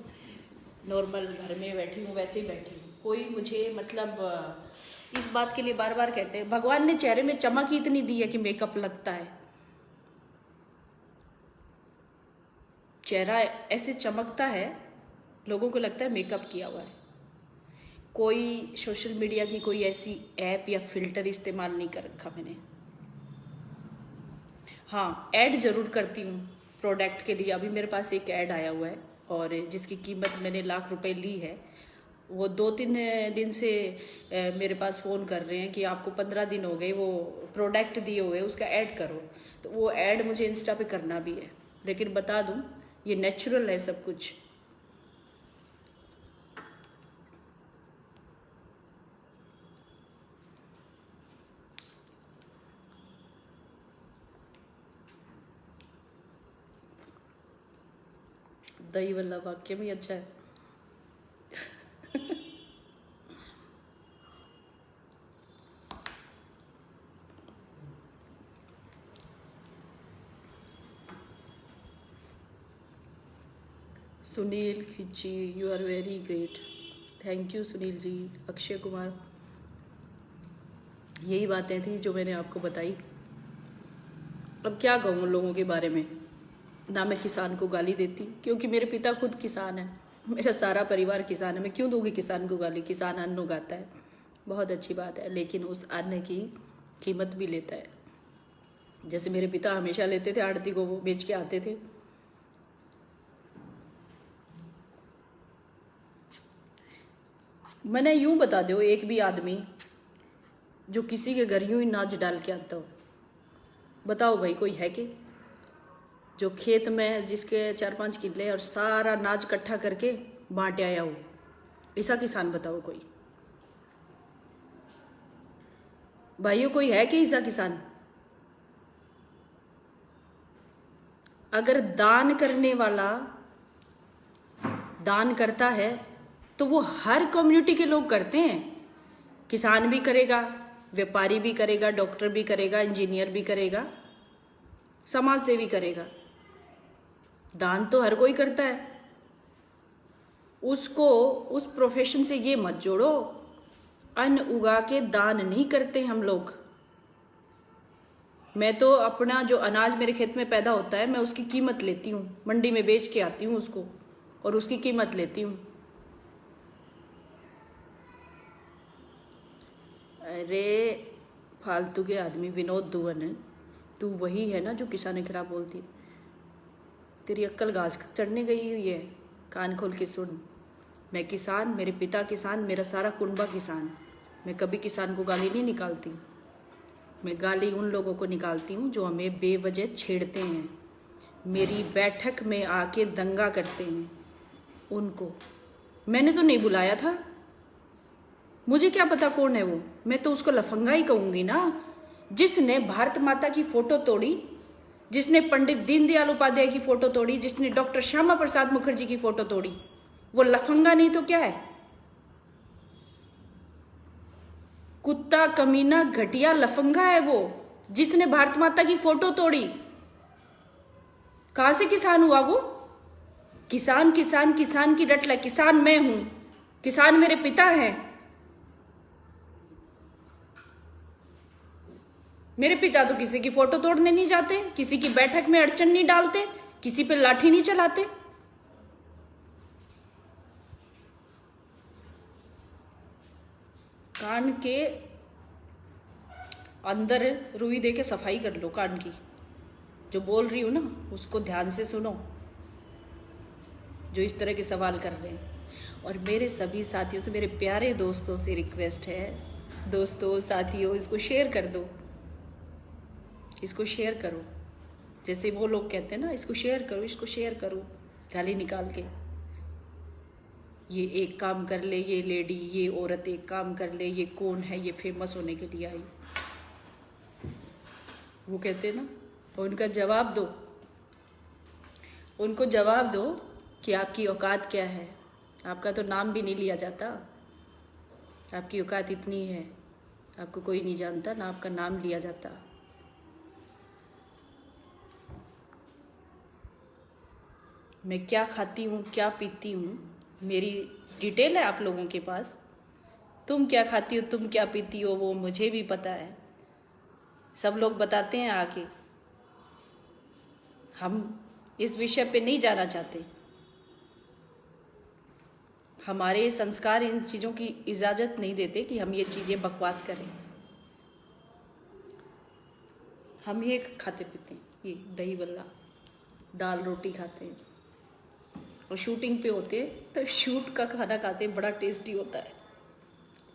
नॉर्मल घर में बैठी हूँ वैसे ही बैठी हूँ। कोई मुझे मतलब इस बात के लिए बार बार कहते हैं भगवान ने चेहरे में चमक ही इतनी दी है कि मेकअप लगता है। चेहरा ऐसे चमकता है, लोगों को लगता है मेकअप किया हुआ है। कोई सोशल मीडिया की कोई ऐसी ऐप या फिल्टर इस्तेमाल नहीं कर रखा मैंने। हाँ, ऐड ज़रूर करती हूँ प्रोडक्ट के लिए। अभी मेरे पास एक ऐड आया हुआ है और जिसकी कीमत मैंने लाख रुपए ली है। वो 2-3 दिन से मेरे पास फ़ोन कर रहे हैं कि आपको 15 दिन हो गए वो प्रोडक्ट दिए हुए, उसका ऐड करो। तो वो ऐड मुझे इंस्टा पे करना भी है, लेकिन बता दूँ ये नेचुरल है सब कुछ। दही वाला वाक्य भी अच्छा है। Sunil Khichi, you are very great. Thank you Sunil ji. Akshay Kumar, यही बातें थी जो मैंने आपको बताई। अब क्या कहूँ उन लोगों के बारे में। ना मैं किसान को गाली देती, क्योंकि मेरे पिता खुद किसान है, मेरा सारा परिवार किसान है। मैं क्यों दूंगी किसान को गाली? किसान अन्न उगाता है, बहुत अच्छी बात है, लेकिन उस अन्न की कीमत भी लेता है। जैसे मेरे पिता हमेशा लेते थे, आड़ती को वो बेच के आते थे। मैंने यूं बता दो, एक भी आदमी जो किसी के घर यूं ही नाच डाल के आता हो, बताओ भाई कोई है कि? जो खेत में जिसके 4-5 किले और सारा नाच इकट्ठा करके बांट आया हो, ऐसा किसान बताओ कोई? भाइयों कोई है कि ऐसा किसान? अगर दान करने वाला दान करता है तो वो हर कम्युनिटी के लोग करते हैं। किसान भी करेगा, व्यापारी भी करेगा, डॉक्टर भी करेगा, इंजीनियर भी करेगा, समाज सेवी करेगा। दान तो हर कोई करता है। उसको उस प्रोफेशन से ये मत जोड़ो। अन्न उगा के दान नहीं करते हम लोग। मैं तो अपना जो अनाज मेरे खेत में पैदा होता है, मैं उसकी कीमत लेती हूँ, मंडी में बेच के आती हूँ उसको, और उसकी कीमत लेती हूँ। अरे फालतू के आदमी, विनोद दुवन है तू, वही है ना जो किसान के खिलाफ बोलती। तेरी अक्ल घास चढ़ने गई हुई है, कान खोल के सुन। मैं किसान, मेरे पिता किसान, मेरा सारा कुनबा किसान। मैं कभी किसान को गाली नहीं निकालती। मैं गाली उन लोगों को निकालती हूँ जो हमें बेवजह छेड़ते हैं, मेरी बैठक में आके दंगा करते हैं। उनको मैंने तो नहीं बुलाया था, मुझे क्या पता कौन है वो। मैं तो उसको लफंगा ही कहूँगी ना, जिसने भारत माता की फोटो तोड़ी, जिसने पंडित दीनदयाल उपाध्याय की फोटो तोड़ी, जिसने डॉक्टर श्यामा प्रसाद मुखर्जी की फोटो तोड़ी। वो लफंगा नहीं तो क्या है? कुत्ता, कमीना, घटिया लफंगा है वो, जिसने भारत माता की फोटो तोड़ी। कहां से किसान हुआ वो? किसान किसान किसान की रट लग। किसान मैं हूं, किसान मेरे पिता हैं। मेरे पिता तो किसी की फोटो तोड़ने नहीं जाते, किसी की बैठक में अड़चन नहीं डालते, किसी पे लाठी नहीं चलाते। कान के अंदर रुई दे के सफाई कर लो कान की। जो बोल रही हूं ना उसको ध्यान से सुनो, जो इस तरह के सवाल कर रहे हैं। और मेरे सभी साथियों से, मेरे प्यारे दोस्तों से रिक्वेस्ट है, दोस्तों साथियों इसको शेयर कर दो, इसको शेयर करो। जैसे वो लोग कहते हैं ना, इसको शेयर करो, इसको शेयर करो, गाली निकाल के। ये एक काम कर ले, ये लेडी, ये औरत एक काम कर ले, ये कौन है, ये फेमस होने के लिए आई। वो कहते हैं ना, उनका जवाब दो, उनको जवाब दो कि आपकी औकात क्या है। आपका तो नाम भी नहीं लिया जाता, आपकी औकात इतनी है, आपको कोई नहीं जानता ना, आपका नाम लिया जाता। मैं क्या खाती हूँ, क्या पीती हूँ, मेरी डिटेल है आप लोगों के पास। तुम क्या खाती हो, तुम क्या पीती हो, वो मुझे भी पता है। सब लोग बताते हैं आके। हम इस विषय पे नहीं जाना चाहते। हमारे संस्कार इन चीज़ों की इजाज़त नहीं देते कि हम ये चीज़ें बकवास करें। हम ये खाते पीते हैं, ये दही बल्ला, दाल रोटी खाते हैं, और शूटिंग पे होते हैं तो शूट का खाना खाते हैं। बड़ा टेस्टी होता है,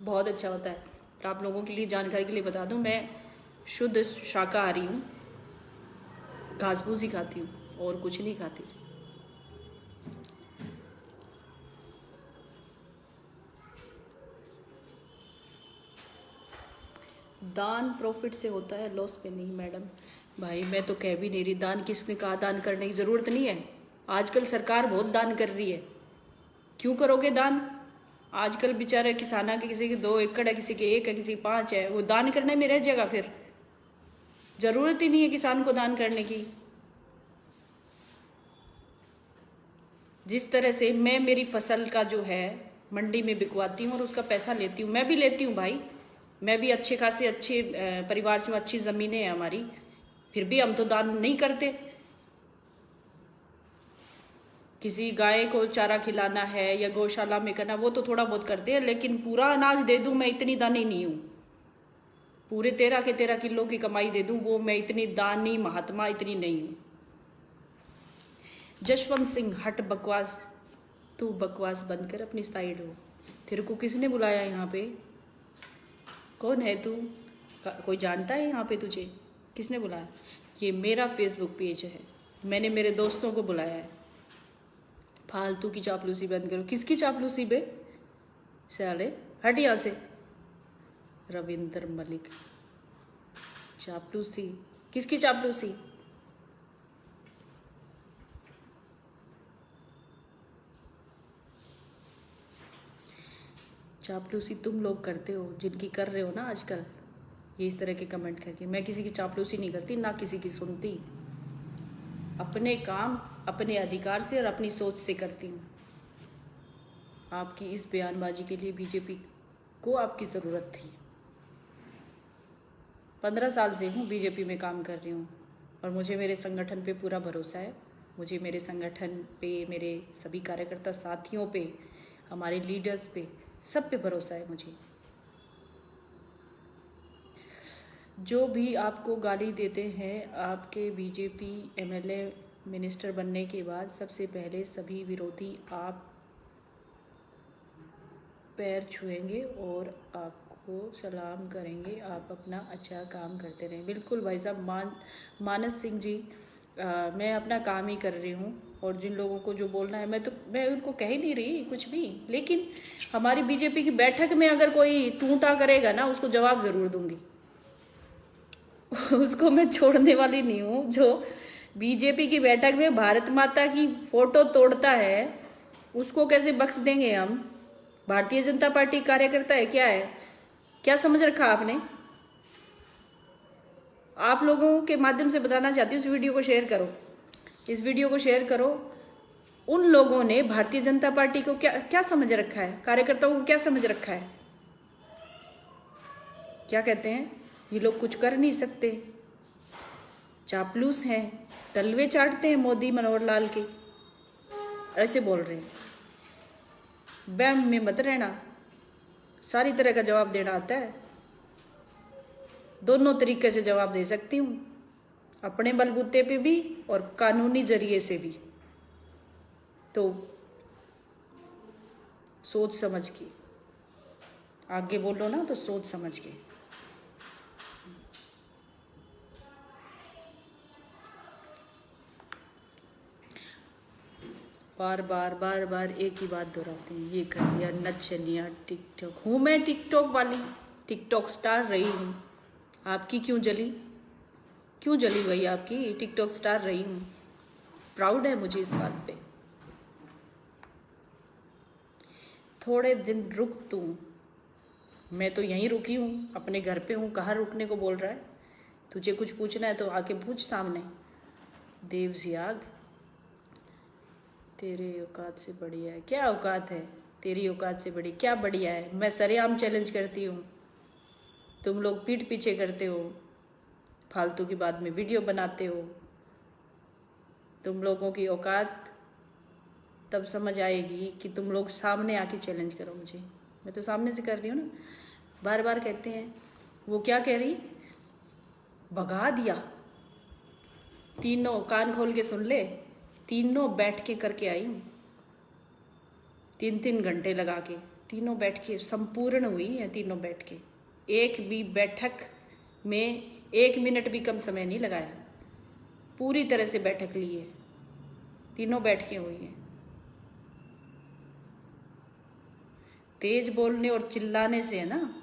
बहुत अच्छा होता है। और आप लोगों के लिए जानकारी के लिए बता दूं, मैं शुद्ध शाकाहारी हूँ, घास फूस ही खाती हूँ और कुछ नहीं खाती। दान प्रॉफिट से होता है, लॉस पे नहीं मैडम। भाई मैं तो कह भी नहीं रही, दान किसने कहा दान करने की ज़रूरत नहीं है। आजकल सरकार बहुत दान कर रही है, क्यों करोगे दान? आजकल बेचारे किसाना के किसी के 2 एकड़ है, किसी के 1 है, किसी के 5 है, वो दान करने में रह जाएगा। फिर ज़रूरत ही नहीं है किसान को दान करने की। जिस तरह से मैं मेरी फसल का जो है मंडी में बिकवाती हूँ और उसका पैसा लेती हूँ, मैं भी लेती हूँ भाई, मैं भी अच्छे खासे अच्छे परिवार से, अच्छी ज़मीनें हैं हमारी, फिर भी हम तो दान नहीं करते। किसी गाय को चारा खिलाना है या गौशाला में करना, वो तो थोड़ा बहुत करते हैं, लेकिन पूरा अनाज दे दूं मैं, इतनी दानी नहीं हूँ। पूरे 13 किलो की कमाई दे दूं, वो मैं इतनी दानी महात्मा इतनी नहीं हूँ। जशवंत सिंह, हट बकवास, तू बकवास बंद कर, अपनी साइड हो। तेरे को किसने बुलाया यहाँ पे? कौन है तू? कोई जानता है यहाँ पे तुझे? किसने बुलाया? ये मेरा फेसबुक पेज है, मैंने मेरे दोस्तों को बुलाया है। फालतू की चापलूसी बंद करो। किसकी चापलूसी बे? साले हट यहाँ से। रविंद्र मलिक, चापलूसी? किसकी चापलूसी? चापलूसी तुम लोग करते हो, जिनकी कर रहे हो ना आजकल, ये इस तरह के कमेंट करके। मैं किसी की चापलूसी नहीं करती, ना किसी की सुनती। अपने काम अपने अधिकार से और अपनी सोच से करती हूँ। आपकी इस बयानबाजी के लिए बीजेपी को आपकी ज़रूरत थी। 15 साल से हूँ बीजेपी में काम कर रही हूँ और मुझे मेरे संगठन पे पूरा भरोसा है। मुझे मेरे संगठन पे, मेरे सभी कार्यकर्ता साथियों पे, हमारे लीडर्स पे, सब पे भरोसा है मुझे। जो भी आपको गाली देते हैं, आपके बीजेपी एमएलए मिनिस्टर बनने के बाद सबसे पहले सभी विरोधी आप पैर छुएंगे और आपको सलाम करेंगे। आप अपना अच्छा काम करते रहें। बिल्कुल भाई साहब। मानस सिंह जी, मैं अपना काम ही कर रही हूँ और जिन लोगों को जो बोलना है मैं उनको कह ही नहीं रही कुछ भी, लेकिन हमारी बीजेपी की बैठक में अगर कोई टूटा करेगा ना, उसको जवाब ज़रूर दूंगी। उसको मैं छोड़ने वाली नहीं हूँ। जो बीजेपी की बैठक में भारत माता की फोटो तोड़ता है, उसको कैसे बख्श देंगे हम? भारतीय जनता पार्टी कार्यकर्ता है क्या है? क्या समझ रखा आपने? आप लोगों के माध्यम से बताना चाहती हूँ, इस वीडियो को शेयर करो, इस वीडियो को शेयर करो। उन लोगों ने भारतीय जनता पार्टी को क्या क्या समझ रखा है, कार्यकर्ताओं को क्या समझ रखा है? क्या कहते हैं, ये लोग कुछ कर नहीं सकते, चापलूस हैं, तलवे चाटते हैं मोदी मनोहर लाल के, ऐसे बोल रहे हैं। वहम में मत रहना, सारी तरह का जवाब देना आता है, दोनों तरीके से जवाब दे सकती हूँ, अपने बलबूते पे भी और कानूनी जरिए से भी। तो सोच समझ के आगे बोलो ना, तो सोच समझ के। बार बार एक ही बात दोहराते हैं, ये कर लिया, नच लिया, टिकटॉक। हूँ मैं टिकटॉक वाली, टिकटॉक स्टार रही हूँ। आपकी क्यों जली? क्यों जली भाई आपकी? टिकटॉक स्टार रही हूँ, प्राउड है मुझे इस बात पे। थोड़े दिन रुक तू, मैं तो यहीं रुकी हूँ, अपने घर पे हूँ, कहाँ रुकने को बोल रहा है? तुझे कुछ पूछना है तो आके पूछ सामने। देव सियाग, तेरे औकात से बढ़िया है क्या? औकात है तेरी, औकात से बड़ी क्या बढ़िया है? मैं सरेआम चैलेंज करती हूँ, तुम लोग पीठ पीछे करते हो, फालतू की बात में वीडियो बनाते हो। तुम लोगों की औकात तब समझ आएगी कि तुम लोग सामने आके चैलेंज करो मुझे। मैं तो सामने से कर रही हूँ ना। बार बार कहते हैं, वो क्या कह रही, भगा दिया। तीनों कान खोल के सुन ले, तीनों बैठ के करके आई हूँ, 3-3 घंटे लगा के, तीनों बैठ के संपूर्ण हुई है, तीनों बैठ के। एक भी बैठक में 1 मिनट भी कम समय नहीं लगाया, पूरी तरह से बैठक ली है, तीनों बैठ के हुई है। तेज बोलने और चिल्लाने से है ना,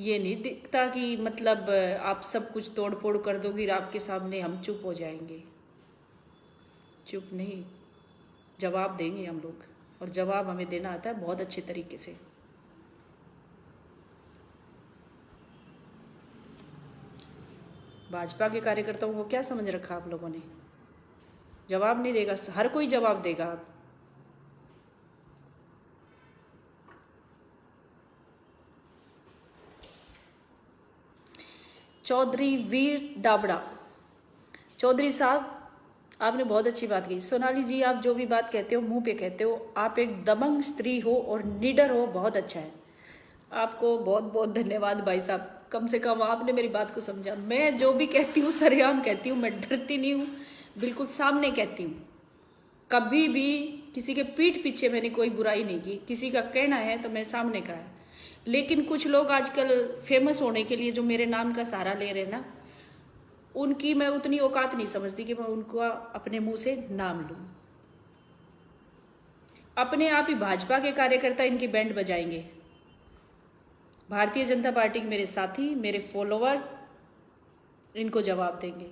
ये नहीं दिखता कि मतलब आप सब कुछ तोड़ फोड़ कर दोगी, आपके सामने हम चुप हो जाएंगे। चुप नहीं, जवाब देंगे हम लोग, और जवाब हमें देना आता है बहुत अच्छे तरीके से। भाजपा के कार्यकर्ताओं को क्या समझ रखा आप लोगों ने? जवाब नहीं देगा, हर कोई जवाब देगा। आप चौधरी वीर डाबड़ा, चौधरी साहब आपने बहुत अच्छी बात की। सोनाली जी आप जो भी बात कहते हो मुंह पे कहते हो, आप एक दबंग स्त्री हो और निडर हो, बहुत अच्छा है। आपको बहुत बहुत धन्यवाद भाई साहब, कम से कम आपने मेरी बात को समझा। मैं जो भी कहती हूँ सरेआम कहती हूँ, मैं डरती नहीं हूँ, बिल्कुल सामने कहती हूँ। कभी भी किसी के पीठ पीछे मैंने कोई बुराई नहीं की, किसी का कहना है तो मैं सामने कहा है। लेकिन कुछ लोग आजकल फेमस होने के लिए जो मेरे नाम का सहारा ले रहे हैं ना, उनकी मैं उतनी औकात नहीं समझती कि मैं उनको अपने मुंह से नाम लूं। अपने आप ही भाजपा के कार्यकर्ता इनकी बैंड बजाएंगे। भारतीय जनता पार्टी के मेरे साथी, मेरे फॉलोअर्स इनको जवाब देंगे।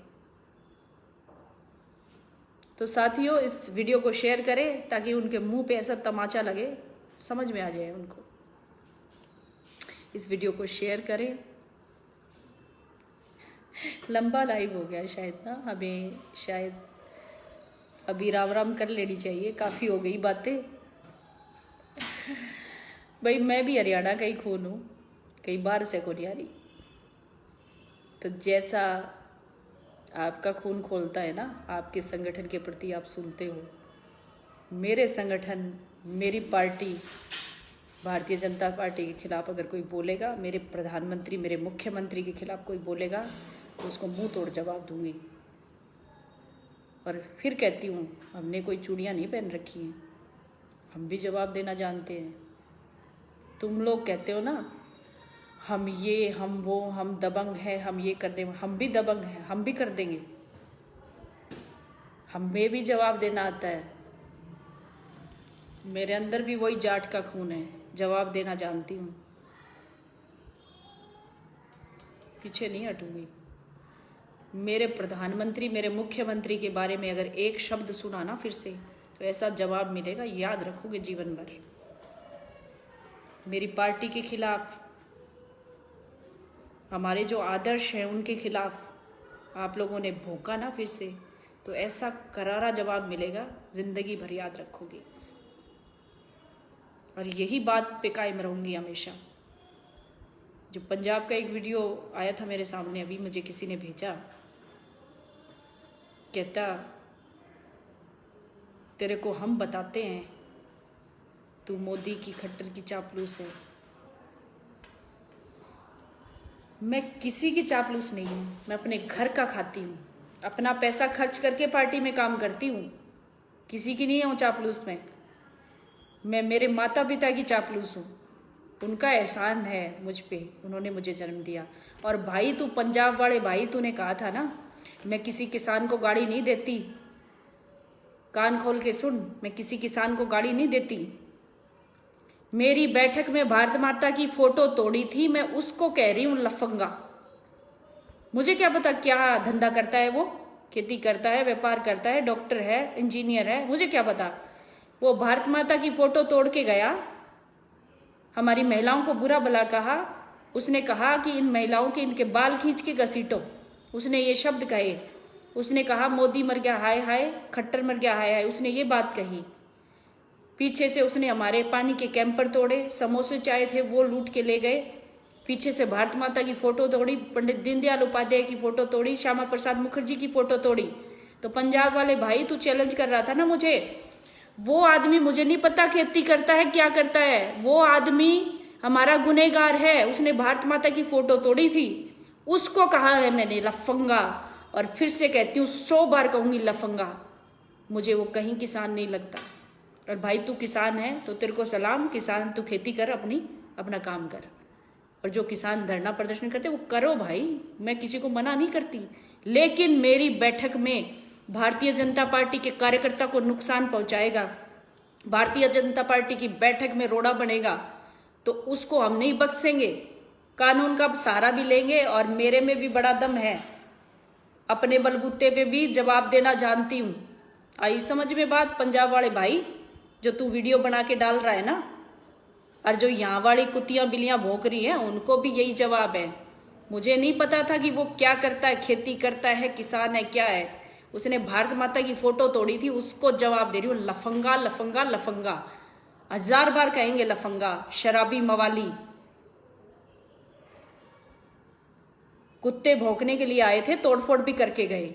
तो साथियों इस वीडियो को शेयर करें ताकि उनके मुंह पे ऐसा तमाचा लगे, समझ में आ जाए उनको। इस वीडियो को शेयर करें। लंबा लाइव हो गया शायद ना, हमें शायद अभी राम राम कर लेनी चाहिए, काफ़ी हो गई बातें। भाई मैं भी हरियाणा का ही खून हूँ, कई बार से कोनियारी। तो जैसा आपका खून खोलता है ना, आपके संगठन के प्रति आप सुनते हो, मेरे संगठन, मेरी पार्टी भारतीय जनता पार्टी के खिलाफ अगर कोई बोलेगा, मेरे प्रधानमंत्री, मेरे मुख्यमंत्री के खिलाफ कोई बोलेगा तो उसको मुंह तोड़ जवाब दूंगी। और फिर कहती हूँ, हमने कोई चूड़ियाँ नहीं पहन रखी हैं, हम भी जवाब देना जानते हैं। तुम लोग कहते हो ना हम ये, हम वो, हम दबंग है, हम ये कर देंगे, हम भी दबंग हैं, हम भी कर देंगे। हमें भी जवाब देना आता है। मेरे अंदर भी वही जाट का खून है, जवाब देना जानती हूँ, पीछे नहीं हटूंगी। मेरे प्रधानमंत्री, मेरे मुख्यमंत्री के बारे में अगर एक शब्द सुना ना फिर से, तो ऐसा जवाब मिलेगा, याद रखोगे जीवन भर। मेरी पार्टी के खिलाफ, हमारे जो आदर्श हैं उनके खिलाफ आप लोगों ने भोंका ना फिर से, तो ऐसा करारा जवाब मिलेगा, जिंदगी भर याद रखोगे। और यही बात पे कायम रहूंगी हमेशा। जो पंजाब का एक वीडियो आया था मेरे सामने, अभी मुझे किसी ने भेजा, कहता तेरे को हम बताते हैं तू मोदी की खट्टर की चापलूस है। मैं किसी की चापलूस नहीं हूँ, मैं अपने घर का खाती हूँ, अपना पैसा खर्च करके पार्टी में काम करती हूँ, किसी की नहीं हूँ चापलूस में। मैं मेरे माता पिता की चापलूस हूँ, उनका एहसान है मुझ पे, उन्होंने मुझे जन्म दिया। और भाई तू पंजाब वाले भाई, तूने कहा था ना मैं किसी किसान को गाड़ी नहीं देती, कान खोल के सुन, मैं किसी किसान को गाड़ी नहीं देती। मेरी बैठक में भारत माता की फोटो तोड़ी थी, मैं उसको कह रही हूँ लफंगा। मुझे क्या पता क्या धंधा करता है वो, खेती करता है, व्यापार करता है, डॉक्टर है, इंजीनियर है, मुझे क्या पता। वो भारत माता की फोटो तोड़ के गया, हमारी महिलाओं को बुरा भला कहा। उसने कहा कि इन महिलाओं के इनके बाल खींच के घसीटो, उसने ये शब्द कहे। उसने कहा मोदी मर गया हाय हाय, खट्टर मर गया हाय हाय, उसने ये बात कही। पीछे से उसने हमारे पानी के कैंपर तोड़े, समोसे चाय थे वो लूट के ले गए। पीछे से भारत माता की फोटो तोड़ी, पंडित दीनदयाल उपाध्याय की फोटो तोड़ी, श्यामा प्रसाद मुखर्जी की फोटो तोड़ी। तो पंजाब वाले भाई तू चैलेंज कर रहा था ना मुझे, वो आदमी मुझे नहीं पता खेती करता है क्या करता है, वो आदमी हमारा गुनहगार है, उसने भारत माता की फोटो तोड़ी थी, उसको कहा है मैंने लफंगा। और फिर से कहती हूँ, 100 बार कहूंगी लफंगा। मुझे वो कहीं किसान नहीं लगता। और भाई तू किसान है तो तेरे को सलाम, किसान तू खेती कर, अपना काम कर। और जो किसान धरना प्रदर्शन करते वो करो भाई, मैं किसी को मना नहीं करती। लेकिन मेरी बैठक में भारतीय जनता पार्टी के कार्यकर्ता को नुकसान पहुंचाएगा, भारतीय जनता पार्टी की बैठक में रोड़ा बनेगा, तो उसको हम नहीं बख्शेंगे। कानून का सहारा भी लेंगे। और मेरे में भी बड़ा दम है, अपने बलबूते पे भी जवाब देना जानती हूँ। आई समझ में बात पंजाब वाले भाई, जो तू वीडियो बना के डाल रहा है ना, और जो यहाँ वाली कुत्तियां बिल्लियां भौंक रही हैं, उनको भी यही जवाब है। मुझे नहीं पता था कि वो क्या करता है, खेती करता है, किसान है, क्या है। उसने भारत माता की फोटो तोड़ी थी, उसको जवाब दे रही हूँ। लफंगा लफंगा लफंगा, 1000 बार कहेंगे लफंगा। शराबी मवाली, कुत्ते भौंकने के लिए आए थे, तोड़फोड़ भी करके गए।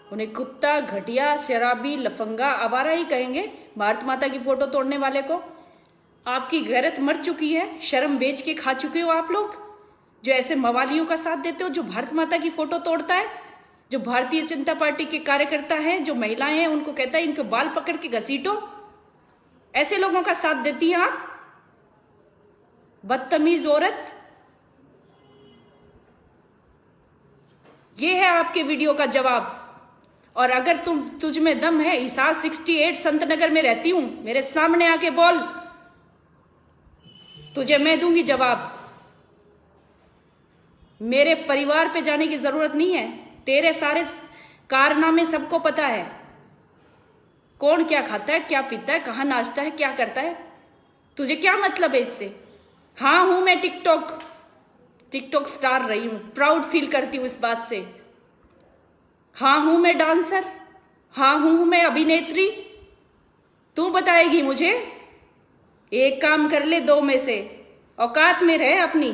उन्हें कुत्ता, घटिया, शराबी, लफंगा, आवारा ही कहेंगे भारत माता की फोटो तोड़ने वाले को। आपकी गैरत मर चुकी है, शर्म बेच के खा चुके हो आप लोग, जो ऐसे मवालियों का साथ देते हो, जो भारत माता की फोटो तोड़ता है, जो भारतीय जनता पार्टी के कार्यकर्ता हैं, जो महिलाएं हैं, उनको कहता है इनको बाल पकड़ के घसीटो। ऐसे लोगों का साथ देती हैं आप, बदतमीज औरत। ये है आपके वीडियो का जवाब। और अगर तुझ में दम है, हिसार 68 संत नगर में रहती हूं, मेरे सामने आके बोल, तुझे मैं दूंगी जवाब। मेरे परिवार पे जाने की जरूरत नहीं है, तेरे सारे कारनामे सबको पता है। कौन क्या खाता है, क्या पीता है, कहां नाचता है, क्या करता है, तुझे क्या मतलब है इससे? हाँ हूं मैं टिकटॉक स्टार रही हूं, प्राउड फील करती हूं इस बात से। हाँ हूं मैं डांसर, हाँ हूं मैं अभिनेत्री। तू बताएगी मुझे? एक काम कर ले, 2 में से, औकात में रहे अपनी।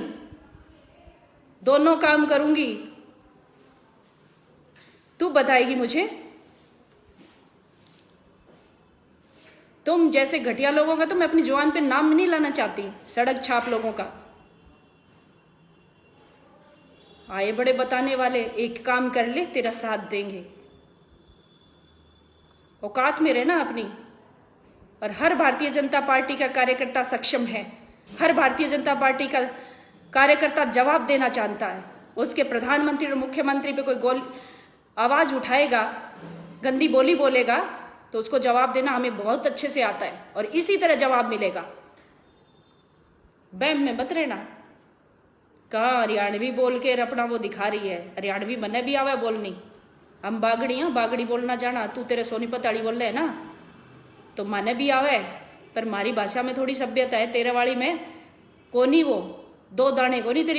दोनों काम करूंगी, तू बताएगी मुझे। तुम जैसे घटिया लोगों का तो मैं अपनी जुबान पे नाम नहीं लाना चाहती, सड़क छाप लोगों का। आए बड़े बताने वाले, एक काम कर ले, तेरा साथ देंगे। औकात में रहना अपनी। और हर भारतीय जनता पार्टी का कार्यकर्ता सक्षम है, हर भारतीय जनता पार्टी का कार्यकर्ता जवाब देना चाहता है। उसके प्रधानमंत्री और मुख्यमंत्री पे कोई आवाज उठाएगा, गंदी बोली बोलेगा, तो उसको जवाब देना हमें बहुत अच्छे से आता है, और इसी तरह जवाब मिलेगा। बैम में मत रहना। कहाँ हरियाणवी बोल के अपना वो दिखा रही है, हरियाणवी मने भी आवे बोलनी। हम बागड़ी हैं, बागड़ी बोलना जाना, तू तेरे सोनीपत वाली बोल रहे है ना, तो मने भी आवे, पर हमारी भाषा में थोड़ी सभ्यता है, तेरे वाली में कोनी, वो 2 दाने कोनी तेरी